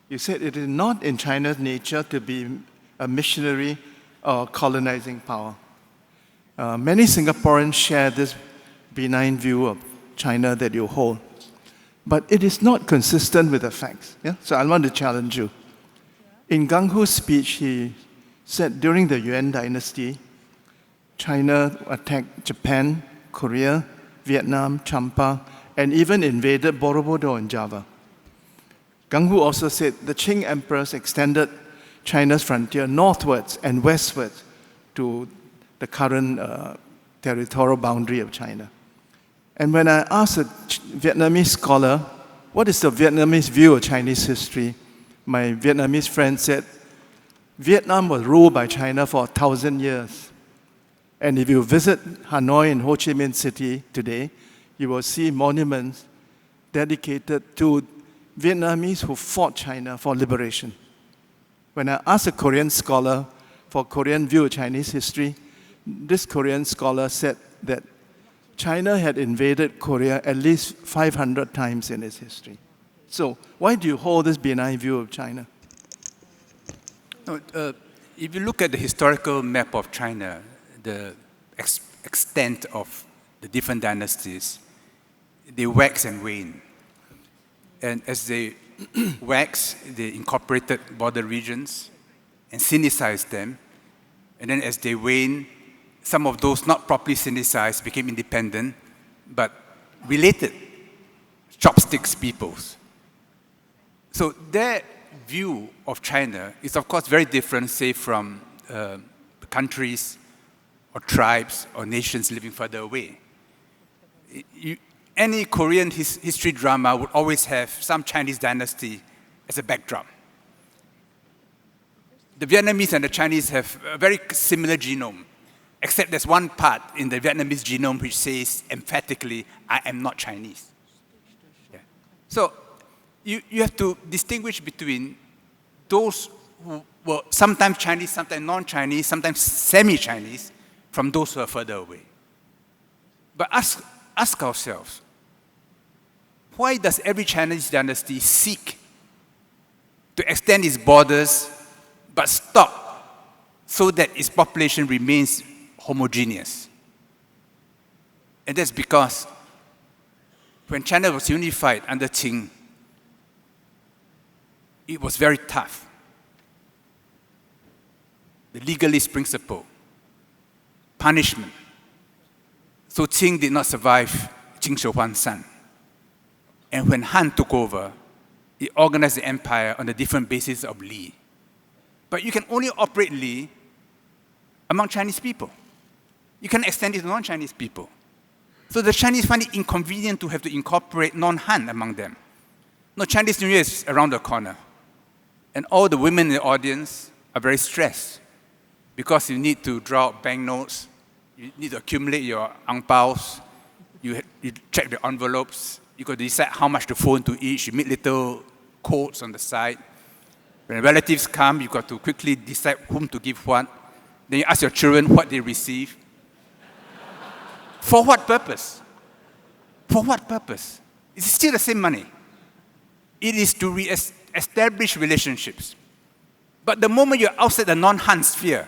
you said it is not in China's nature to be a missionary or colonizing power. Many Singaporeans share this benign view of China that you hold, but it is not consistent with the facts. Yeah? So I want to challenge you. In Gungwu's speech, he said during the Yuan dynasty, China attacked Japan, Korea, Vietnam, Champa, and even invaded Borobudur and Java. Gungwu also said the Qing emperors extended China's frontier northwards and westwards to the current territorial boundary of China. And when I asked a Vietnamese scholar, what is the Vietnamese view of Chinese history? My Vietnamese friend said, Vietnam was ruled by China for 1,000 years. And if you visit Hanoi and Ho Chi Minh City today, you will see monuments dedicated to Vietnamese who fought China for liberation. When I asked a Korean scholar for Korean view of Chinese history, this Korean scholar said that China had invaded Korea at least 500 times in its history. So why do you hold this benign view of China? No, if you look at the historical map of China, the extent of the different dynasties, they wax and wane. And as they wax, they incorporated border regions and sinicized them. And then as they wane, some of those not properly sinicized became independent, but related chopsticks peoples. So their view of China is, of course, very different, say, from countries or tribes or nations living further away. Any Korean history drama would always have some Chinese dynasty as a backdrop. The Vietnamese and the Chinese have a very similar genome, except there's one part in the Vietnamese genome which says emphatically, I am not Chinese. Yeah. So you have to distinguish between those who were sometimes Chinese, sometimes non-Chinese, sometimes semi-Chinese, from those who are further away. But ask ourselves, why does every Chinese dynasty seek to extend its borders but stop so that its population remains homogeneous? And that's because when China was unified under Qing, it was very tough. The legalist principle, punishment. So Qing did not survive Qing Shi Huang's son. And when Han took over, it organized the empire on the different basis of Li. But you can only operate Li among Chinese people. You can extend it to non-Chinese people. So the Chinese find it inconvenient to have to incorporate non-Han among them. No, Chinese New Year is around the corner. And all the women in the audience are very stressed because you need to draw out banknotes, you need to accumulate your ang paos, you check the envelopes, you got to decide how much to phone to each, you make little codes on the side. When relatives come, you got to quickly decide whom to give what. Then you ask your children what they receive. For what purpose? For what purpose? It's still the same money. It is to establish relationships. But the moment you're outside the non-Han sphere,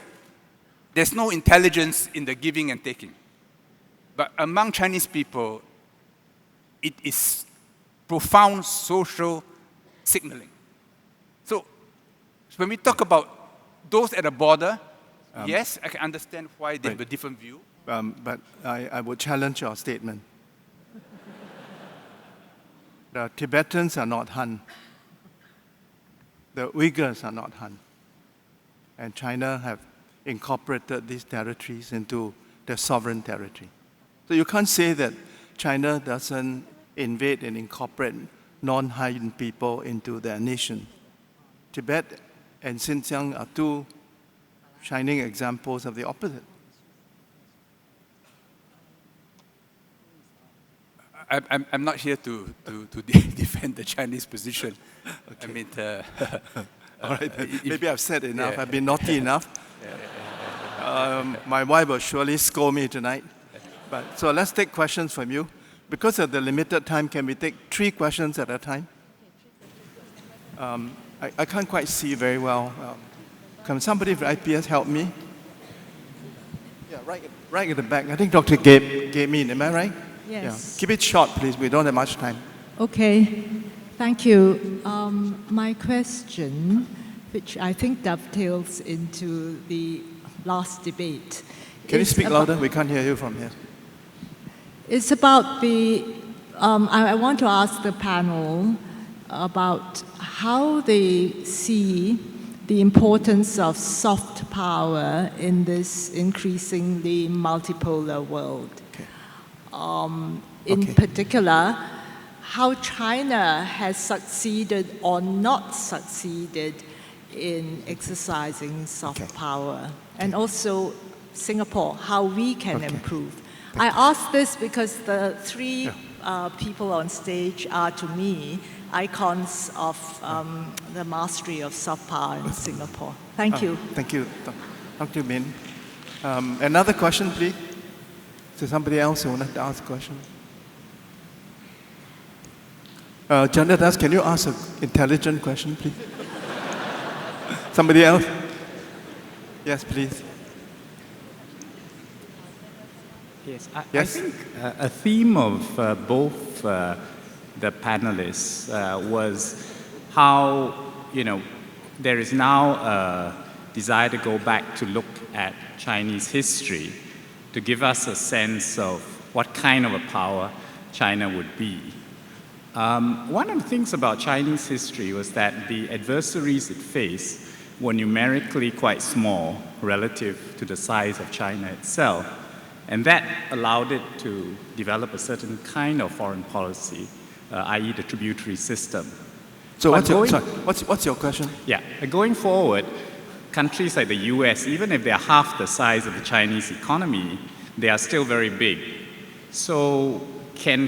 there's no intelligence in the giving and taking. But among Chinese people, it is profound social signaling. So when we talk about those at the border, yes, I can understand why they have a different view. But I would challenge your statement. The Tibetans are not Han. The Uyghurs are not Han. And China have incorporated these territories into their sovereign territory. So you can't say that China doesn't invade and incorporate non-Han people into their nation. Tibet and Xinjiang are two shining examples of the opposite. I'm not here to defend the Chinese position. Okay. I mean, all right. Maybe I've said enough. Yeah. I've been naughty enough. My wife will surely scold me tonight. But so let's take questions from you. Because of the limited time, can we take 3 questions at a time? I can't quite see very well. Can somebody from IPS help me? Yeah, right at the back. I think Dr. gave me. Am I right? Yes. Yeah. Keep it short, please. We don't have much time. Okay. Thank you. My question, which I think dovetails into the last debate. Can you speak louder? We can't hear you from here. It's about the, I want to ask the panel about how they see the importance of soft power in this increasingly multipolar world. In particular, how China has succeeded or not succeeded in exercising soft power, and also Singapore, how we can improve. I ask this because the 3 people on stage are, to me, icons of the mastery of soft power in Singapore. Thank you. Thank you, Dr. Min. Another question, please. Is there somebody else who wanted to ask a question? Janadas, can you ask an intelligent question, please? Somebody else? Yes, please. Yes, Yes? I think a theme of both the panelists was how, there is now a desire to go back to look at Chinese history to give us a sense of what kind of a power China would be. One of the things about Chinese history was that the adversaries it faced were numerically quite small relative to the size of China itself. And that allowed it to develop a certain kind of foreign policy, i.e. the tributary system. So what's your question? Yeah, going forward, countries like the US, even if they're half the size of the Chinese economy, they are still very big. So can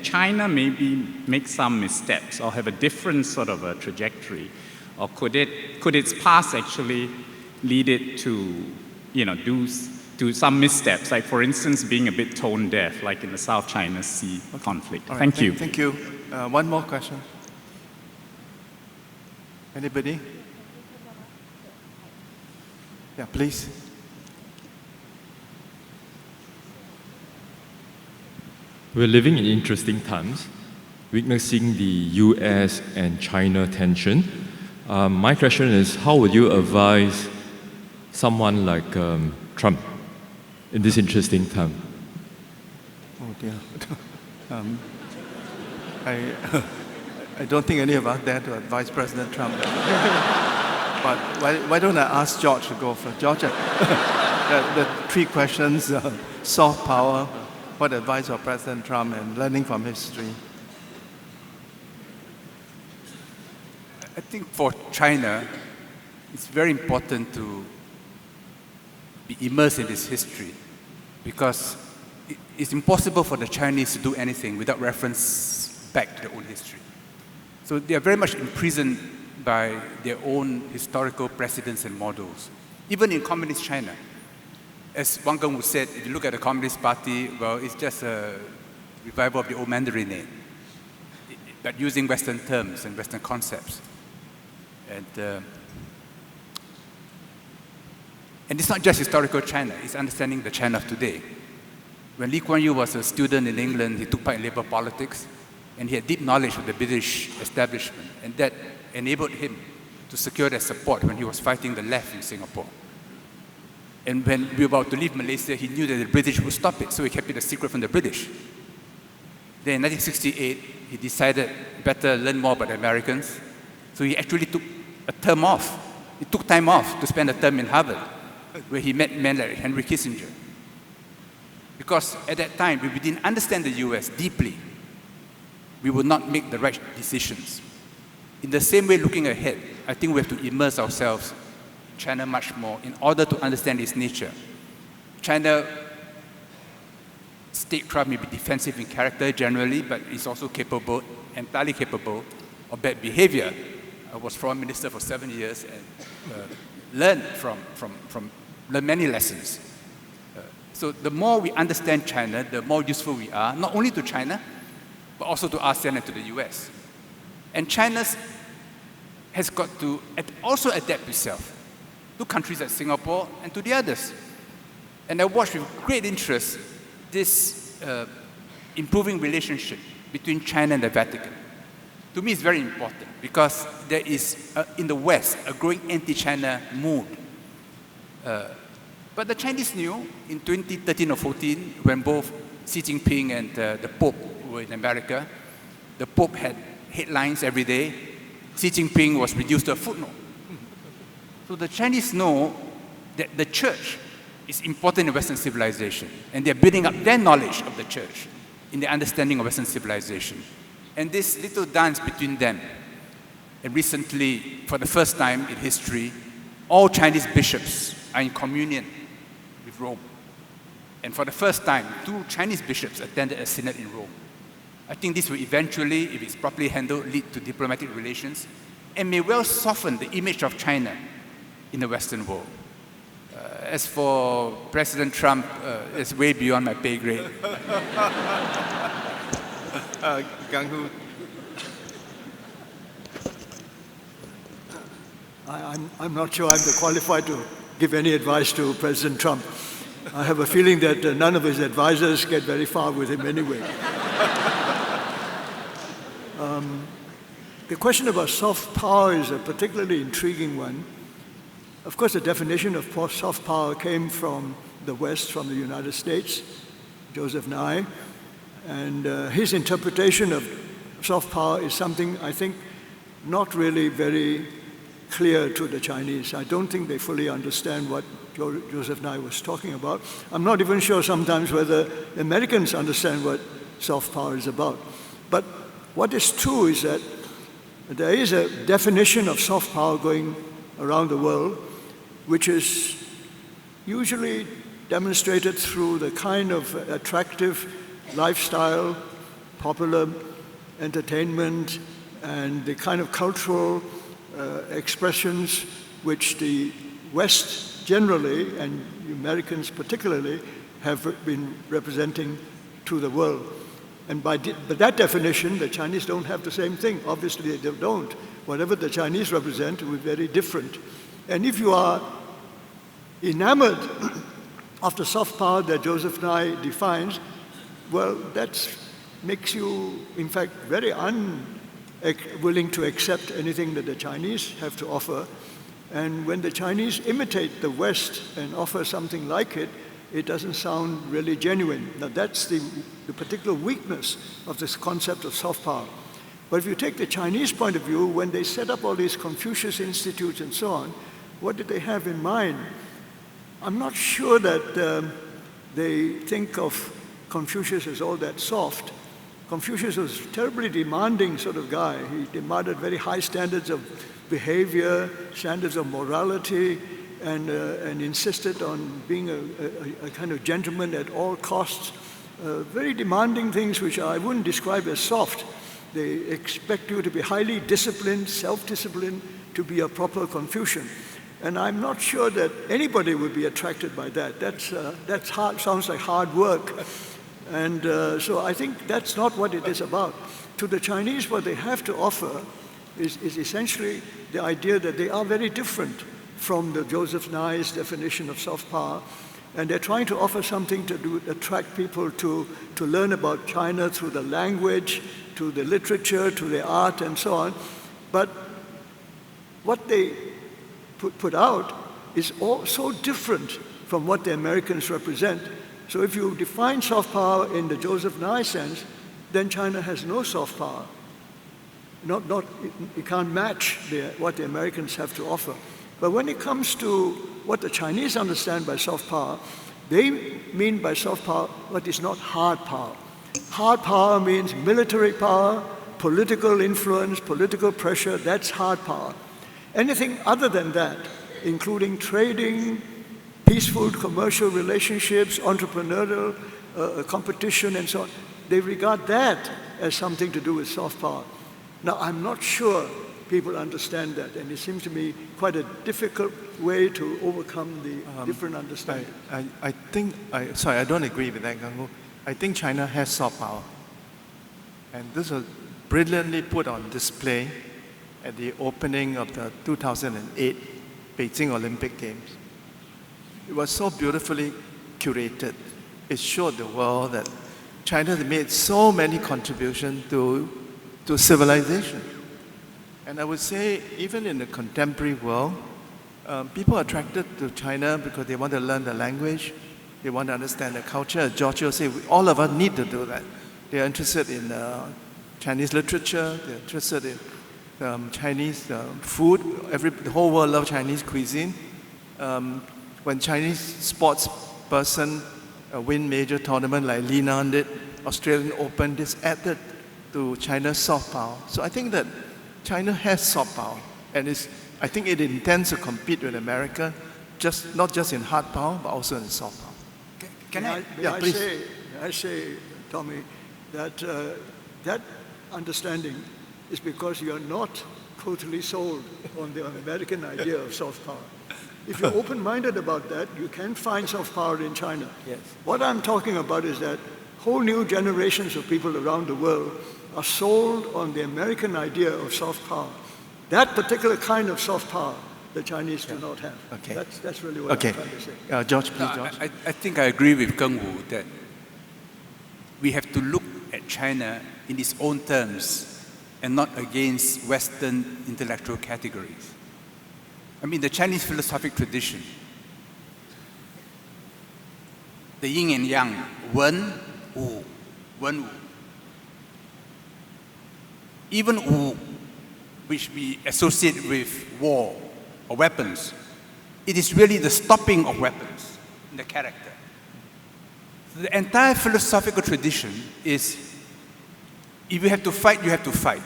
China maybe make some missteps or have a different sort of a trajectory? Or could its past actually lead it to, do to some missteps, like for instance, being a bit tone deaf, like in the South China Sea conflict. All right, Thank you. Thank you. One more question. Anybody? Yeah, please. We're living in interesting times, witnessing the US and China tension. My question is, how would you advise someone like Trump in this interesting time? Oh dear. I don't think any of us dare to advise President Trump. But why don't I ask George to go first? George, the three questions, soft power, what advice for President Trump, and learning from history. I think for China, it's very important to be immersed in this history because it's impossible for the Chinese to do anything without reference back to their own history. So they are very much imprisoned by their own historical precedents and models, even in communist China. As Wang Gungwu said, if you look at the Communist Party, well, it's just a revival of the old Mandarin name, but using Western terms and Western concepts. And it's not just historical China, it's understanding the China of today. When Lee Kuan Yew was a student in England, he took part in labor politics, and he had deep knowledge of the British establishment, and that enabled him to secure their support when he was fighting the left in Singapore. And when we were about to leave Malaysia, he knew that the British would stop it, so he kept it a secret from the British. Then in 1968, he decided better learn more about the Americans, so he actually took a term off. He took time off to spend a term in Harvard, where he met men like Henry Kissinger. Because at that time, if we didn't understand the US deeply, we would not make the right decisions. In the same way, looking ahead, I think we have to immerse ourselves in China much more in order to understand its nature. China statecraft may be defensive in character generally, but it's also capable, entirely capable of bad behavior. I was foreign minister for 7 years and learned many lessons. So the more we understand China, the more useful we are, not only to China, but also to ASEAN and to the US. And China has got to also adapt itself to countries like Singapore and to the others. And I watched with great interest this improving relationship between China and the Vatican. To me, it's very important because there is, in the West, a growing anti-China mood. But the Chinese knew in 2013 or 14, when both Xi Jinping and the Pope were in America, the Pope had headlines every day. Xi Jinping was reduced to a footnote. So the Chinese know that the church is important in Western civilization, and they're building up their knowledge of the church in their understanding of Western civilization. And this little dance between them, and recently, for the first time in history, all Chinese bishops are in communion with Rome. And for the first time, 2 Chinese bishops attended a synod in Rome. I think this will eventually, if it's properly handled, lead to diplomatic relations and may well soften the image of China in the Western world. As for President Trump, it's way beyond my pay grade. Gungwu. I'm not sure I'm qualified to give any advice to President Trump. I have a feeling that none of his advisors get very far with him anyway. The question about soft power is a particularly intriguing one. Of course, the definition of soft power came from the West, from the United States, Joseph Nye. And his interpretation of soft power is something, I think, not really very clear to the Chinese. I don't think they fully understand what Joseph Nye was talking about. I'm not even sure sometimes whether the Americans understand what soft power is about. But what is true is that there is a definition of soft power going around the world, which is usually demonstrated through the kind of attractive lifestyle, popular entertainment, and the kind of cultural expressions which the West generally, and Americans particularly, have been representing to the world. And by that definition, the Chinese don't have the same thing. Obviously, they don't. Whatever the Chinese represent will be very different. And if you are enamored of the soft power that Joseph Nye defines, well, that makes you, in fact, very unwilling to accept anything that the Chinese have to offer. And when the Chinese imitate the West and offer something like it, it doesn't sound really genuine. Now, that's the particular weakness of this concept of soft power. But if you take the Chinese point of view, when they set up all these Confucius Institutes and so on, what did they have in mind? I'm not sure that they think of Confucius as all that soft. Confucius was a terribly demanding sort of guy. He demanded very high standards of behavior, standards of morality, and insisted on being a kind of gentleman at all costs. Very demanding things which I wouldn't describe as soft. They expect you to be highly disciplined, self-disciplined, to be a proper Confucian. And I'm not sure that anybody would be attracted by that. That's hard, sounds like hard work. And so I think that's not what it is about. To the Chinese, what they have to offer is essentially the idea that they are very different from the Joseph Nye's definition of soft power. And they're trying to offer something to attract people to learn about China through the language, to the literature, to the art, and so on. But what they put out is all so different from what the Americans represent. So if you define soft power in the Joseph Nye sense, then China has no soft power. It can't match what the Americans have to offer. But when it comes to what the Chinese understand by soft power, they mean by soft power what is not hard power. Hard power means military power, political influence, political pressure, that's hard power. Anything other than that, including trading, peaceful commercial relationships, entrepreneurial competition, and so on, they regard that as something to do with soft power. Now, I'm not sure people understand that, and it seems to me quite a difficult way to overcome the different understanding. I don't agree with that, Gungwu. I think China has soft power. And this was brilliantly put on display at the opening of the 2008 Beijing Olympic Games. It was so beautifully curated. It showed the world that China has made so many contributions to civilization. And I would say, even in the contemporary world, people are attracted to China because they want to learn the language, they want to understand the culture. As George Yeo said, all of us need to do that. They're interested in Chinese literature, they're interested in Chinese food. The whole world loves Chinese cuisine. When Chinese sports person win major tournament like Li Nan did, Australian Open, this added to China's soft power. So I think that China has soft power, and I think it intends to compete with America, not just in hard power, but also in soft power. May I say, Tommy, that that understanding is because you are not totally sold on the American idea of soft power. If you're open-minded about that, you can find soft power in China. Yes. What I'm talking about is that whole new generations of people around the world are sold on the American idea of soft power. That particular kind of soft power, the Chinese do not have. Okay. That's really what I'm trying to say. George, please, George. I think I agree with Gungwu that we have to look at China in its own terms and not against Western intellectual categories. I mean, the Chinese philosophic tradition, the yin and yang, wen, wu. Even wu, which we associate with war or weapons, it is really the stopping of weapons in the character. The entire philosophical tradition is, if you have to fight, you have to fight.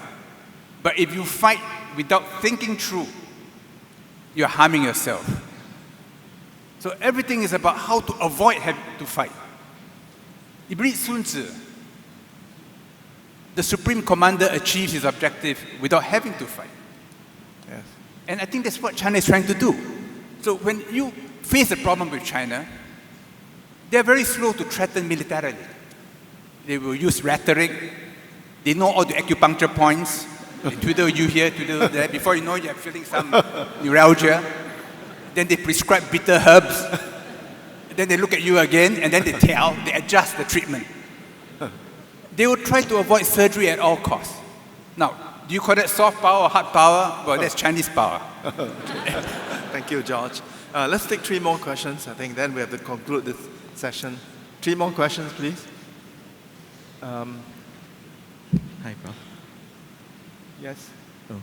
But if you fight without thinking through, you're harming yourself. So everything is about how to avoid having to fight. If you read Sun Tzu, the supreme commander achieves his objective without having to fight. Yes. And I think that's what China is trying to do. So when you face a problem with China, they're very slow to threaten militarily. They will use rhetoric. They know all the acupuncture points. They twiddle you here, twiddle there. Before you know, you're feeling some neuralgia. Then they prescribe bitter herbs. Then they look at you again, and then they adjust the treatment. They will try to avoid surgery at all costs. Now, do you call that soft power or hard power? Well, that's Chinese power. Thank you, George. Let's take 3 more questions. I think then we have to conclude this session. 3 more questions, please. Hi, Prof. Yes. Oh.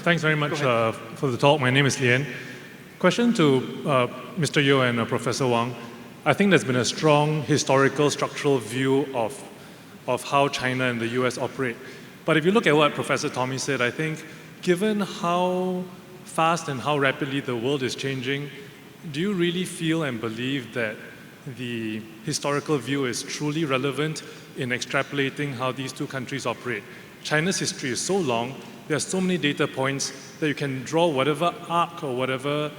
Thanks very much for the talk. My name is Lian. Question to Mr. Yeo and Professor Wang. I think there's been a strong historical structural view of how China and the US operate. But if you look at what Professor Tommy said, I think given how fast and how rapidly the world is changing, do you really feel and believe that the historical view is truly relevant in extrapolating how these two countries operate? China's history is so long, there are so many data points that you can draw whatever arc or whatever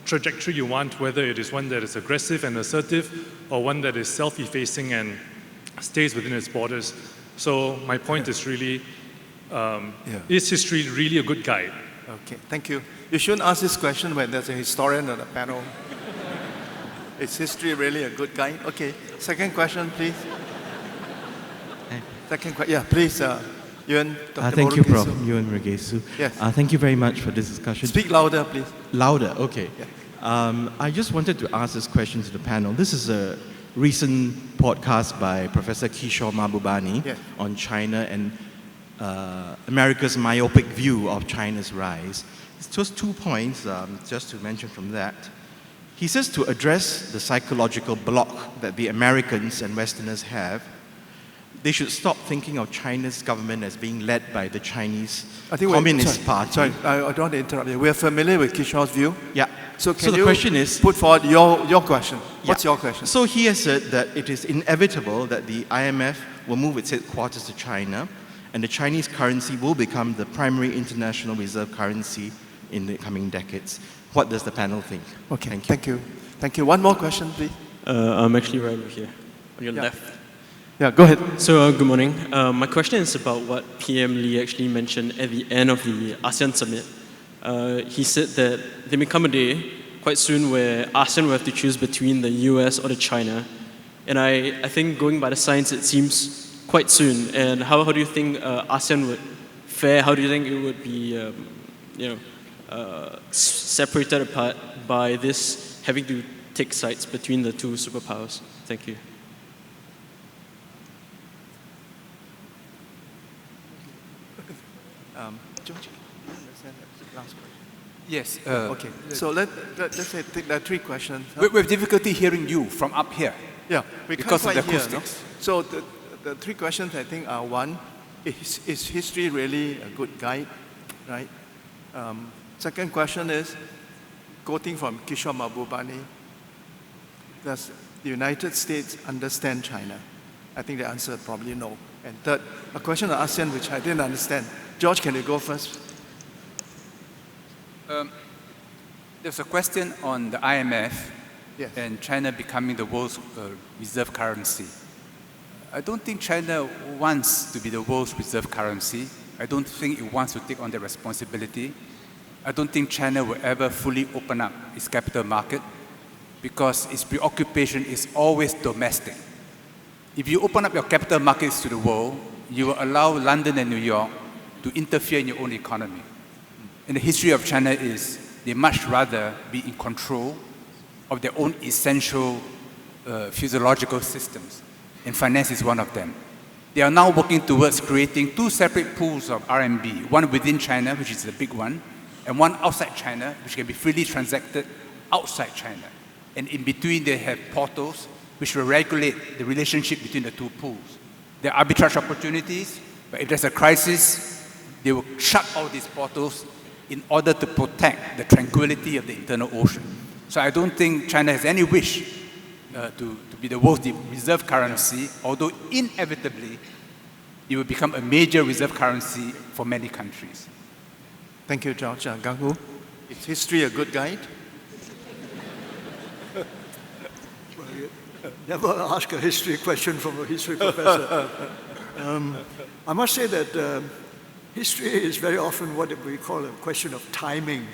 trajectory you want, whether it is one that is aggressive and assertive or one that is self-effacing and stays within its borders. So my point is really, is history really a good guide? Okay, thank you. You shouldn't ask this question when there's a historian on the panel. Is history really a good guide? Okay, second question, please. Second question, yeah, please. Yuan, Dr. Thank you, Prof. Murugesu. Yuan Murugesu. Yes. Thank you very much for this discussion. Speak louder, please. Louder, okay. Yeah. I just wanted to ask this question to the panel. This is a recent podcast by Professor Kishore Mahbubani on China and America's myopic view of China's rise. It's just 2 points, just to mention from that. He says to address the psychological block that the Americans and Westerners have, they should stop thinking of China's government as being led by the Chinese Communist Party. Sorry, I don't want to interrupt you. We are familiar with Kishore's view. Yeah. So the question is, put forward your question? What's your question? So he has said that it is inevitable that the IMF will move its headquarters to China, and the Chinese currency will become the primary international reserve currency in the coming decades. What does the panel think? Okay, thank you. Thank you. One more question, please. I'm actually right over here, on your left. Yeah, go ahead. So, good morning. My question is about what PM Lee actually mentioned at the end of the ASEAN summit. He said that there may come a day quite soon where ASEAN will have to choose between the US or the China. And I think going by the science, it seems quite soon. And how do you think ASEAN would fare? How do you think it would be separated apart by this having to take sides between the two superpowers? Thank you. George, you understand that last question? Yes. Okay. So let's say there are 3 questions. We have difficulty hearing you from up here. Yeah, we because can't of the quite acoustics. hear, no? So the 3 questions I think are: 1, is history really a good guide, right? Second question is, quoting from Kishore Mahbubani, does the United States understand China? I think the answer is probably no. And third, a question on ASEAN which I didn't understand. George, can you go first? There's a question on the IMF Yes. and China becoming the world's reserve currency. I don't think China wants to be the world's reserve currency. I don't think it wants to take on the responsibility. I don't think China will ever fully open up its capital market because its preoccupation is always domestic. If you open up your capital markets to the world, you will allow London and New York to interfere in your own economy. And the history of China is they much rather be in control of their own essential physiological systems, and finance is one of them. They are now working towards creating 2 separate pools of RMB, one within China, which is the big one, and one outside China, which can be freely transacted outside China. And in between, they have portals which will regulate the relationship between the 2 pools. There are arbitrage opportunities, but if there's a crisis, they will shut all these portals in order to protect the tranquility of the internal ocean. So I don't think China has any wish to be the world's reserve currency, although inevitably it will become a major reserve currency for many countries. Thank you, George. Gungwu, is history a good guide? Never ask a history question from a history professor. I must say that history is very often what we call a question of timing.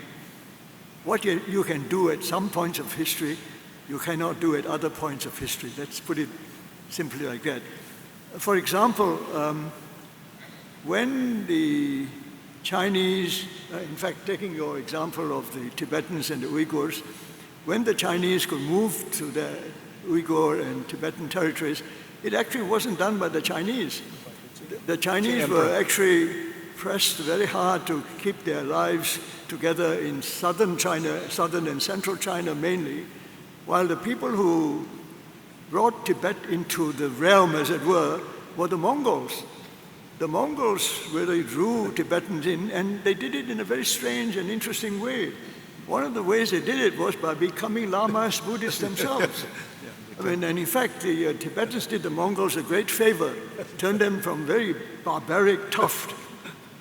What you can do at some points of history, you cannot do at other points of history. Let's put it simply like that. For example, when the Chinese, in fact, taking your example of the Tibetans and the Uyghurs, when the Chinese could move to the Uyghur and Tibetan territories, it actually wasn't done by the Chinese. The Chinese were actually pressed very hard to keep their lives together in southern China, southern and central China mainly, while the people who brought Tibet into the realm, as it were the Mongols. The Mongols really drew Tibetans in, and they did it in a very strange and interesting way. One of the ways they did it was by becoming Lamas Buddhists themselves. I mean, and in fact, the Tibetans did the Mongols a great favor, turned them from very barbaric, tough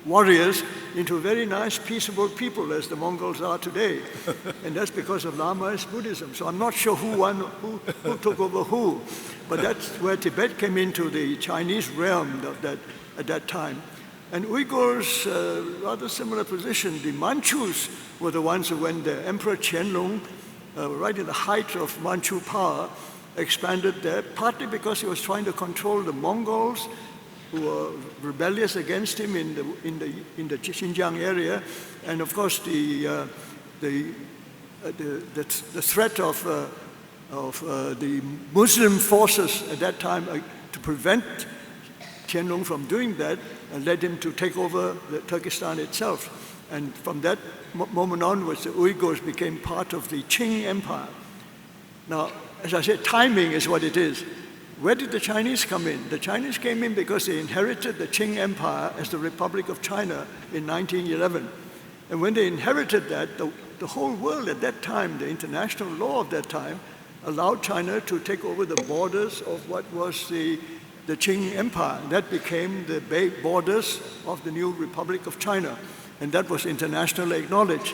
warriors into very nice, peaceable people, as the Mongols are today. And that's because of Lamaist Buddhism. So I'm not sure who took over who, but that's where Tibet came into the Chinese realm at that time. And Uyghurs, rather similar position. The Manchus were the ones who, when the Emperor Qianlong, right in the height of Manchu power, expanded there, partly because he was trying to control the Mongols, who were rebellious against him in the Xinjiang area, and of course the threat of the Muslim forces at that time to prevent Qianlong from doing that, led him to take over Turkestan itself. And from that moment onwards, the Uyghurs became part of the Qing Empire. Now, as I said, timing is what it is. Where did the Chinese come in? The Chinese came in because they inherited the Qing Empire as the Republic of China in 1911. And when they inherited that, the whole world at that time, the international law of that time, allowed China to take over the borders of what was the Qing Empire. That became the borders of the new Republic of China. And that was internationally acknowledged.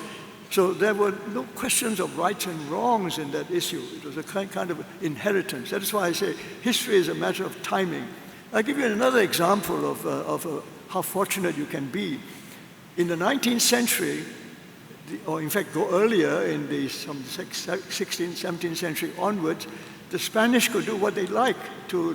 So there were no questions of rights and wrongs in that issue. It was a kind of inheritance. That's why I say history is a matter of timing. I'll give you another example of how fortunate you can be. In the 19th century, or in fact go earlier, in the 16th, 17th century onwards, the Spanish could do what they like to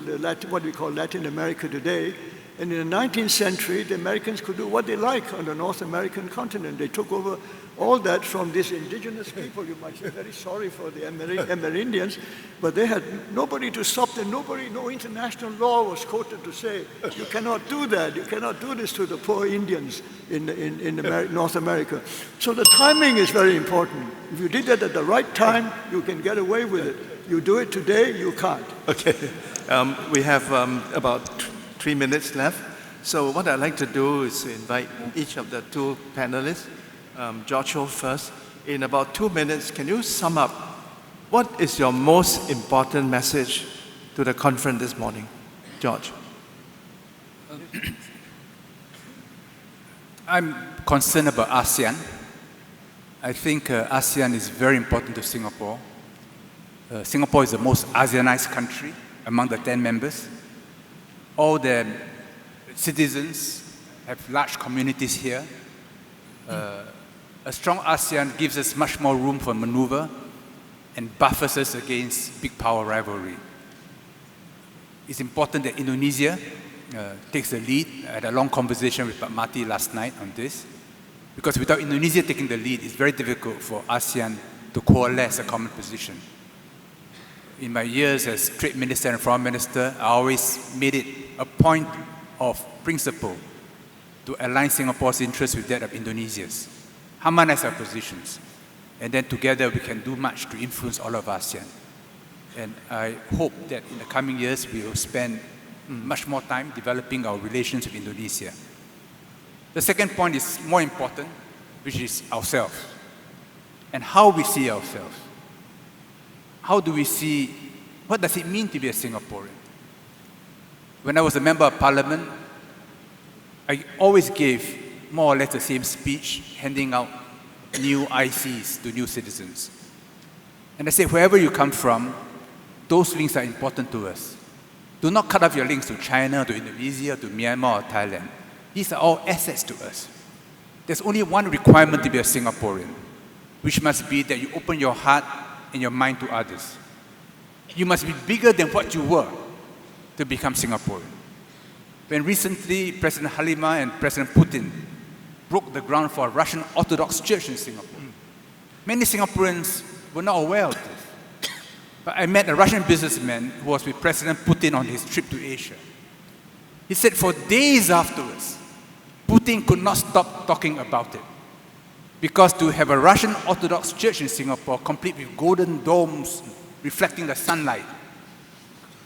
what we call Latin America today. And in the 19th century, the Americans could do what they like on the North American continent. They took over all that from these indigenous people. You might be very sorry for the Amerindians, but they had nobody to stop them. No international law was quoted to say, you cannot do that. You cannot do this to the poor Indians in North America. So the timing is very important. If you did that at the right time, you can get away with it. You do it today, you can't. Okay. We have about 3 minutes left. So what I'd like to do is to invite each of the two panelists, George Yeo first. In about 2 minutes, can you sum up what is your most important message to the conference this morning? George. I'm concerned about ASEAN. I think ASEAN is very important to Singapore. Singapore is the most ASEANized country among the 10 members. All the citizens have large communities here. A strong ASEAN gives us much more room for maneuver and buffers us against big power rivalry. It's important that Indonesia takes the lead. I had a long conversation with Mati last night on this, because without Indonesia taking the lead, it's very difficult for ASEAN to coalesce a common position. In my years as trade minister and foreign minister, I always made it a point of principle to align Singapore's interests with that of Indonesia's, harmonize our positions, and then together we can do much to influence all of ASEAN. And I hope that in the coming years we will spend much more time developing our relations with Indonesia. The second point is more important, which is ourselves, and how we see ourselves. How do we see What does it mean to be a Singaporean? When I was a member of parliament, I always gave more or less the same speech, handing out new ICs to new citizens. And I said, wherever you come from, those links are important to us. Do not cut off your links to China, to Indonesia, to Myanmar or Thailand. These are all assets to us. There's only one requirement to be a Singaporean, which must be that you open your heart and your mind to others. You must be bigger than what you were to become Singaporean. When recently President Halima and President Putin broke the ground for a Russian Orthodox Church in Singapore, many Singaporeans were not aware of this. But I met a Russian businessman who was with President Putin on his trip to Asia. He said for days afterwards, Putin could not stop talking about it. Because to have a Russian Orthodox Church in Singapore, complete with golden domes reflecting the sunlight,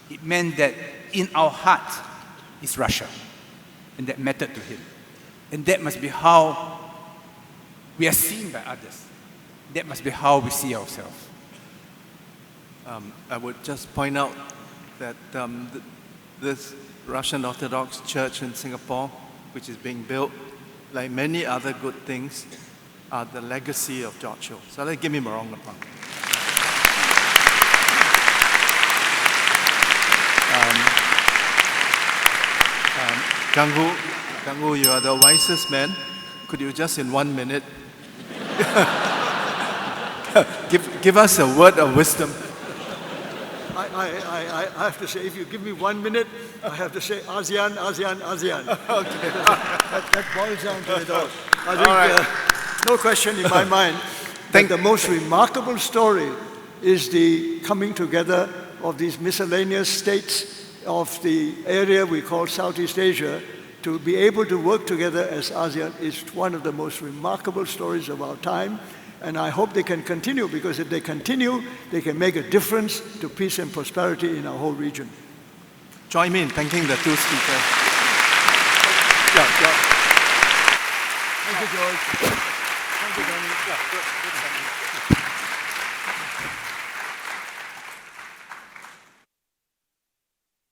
it meant that in our heart is Russia. And that mattered to him. And that must be how we are seen by others. That must be how we see ourselves. I would just point out that this Russian Orthodox Church in Singapore, which is being built, like many other good things, are the legacy of George Yeo. So let's give him a round of applause. Gungwu, you are the wisest man. Could you just in 1 minute give us a word of wisdom? I have to say, if you give me 1 minute, I have to say ASEAN, ASEAN, ASEAN. Okay. That boils down to it all. I think no question in my mind that the most remarkable story is the coming together of these miscellaneous states of the area we call Southeast Asia. To be able to work together as ASEAN is one of the most remarkable stories of our time. And I hope they can continue, because if they continue, they can make a difference to peace and prosperity in our whole region. Join me in thanking the two speakers. Thank you, George. Thank you, Tommy.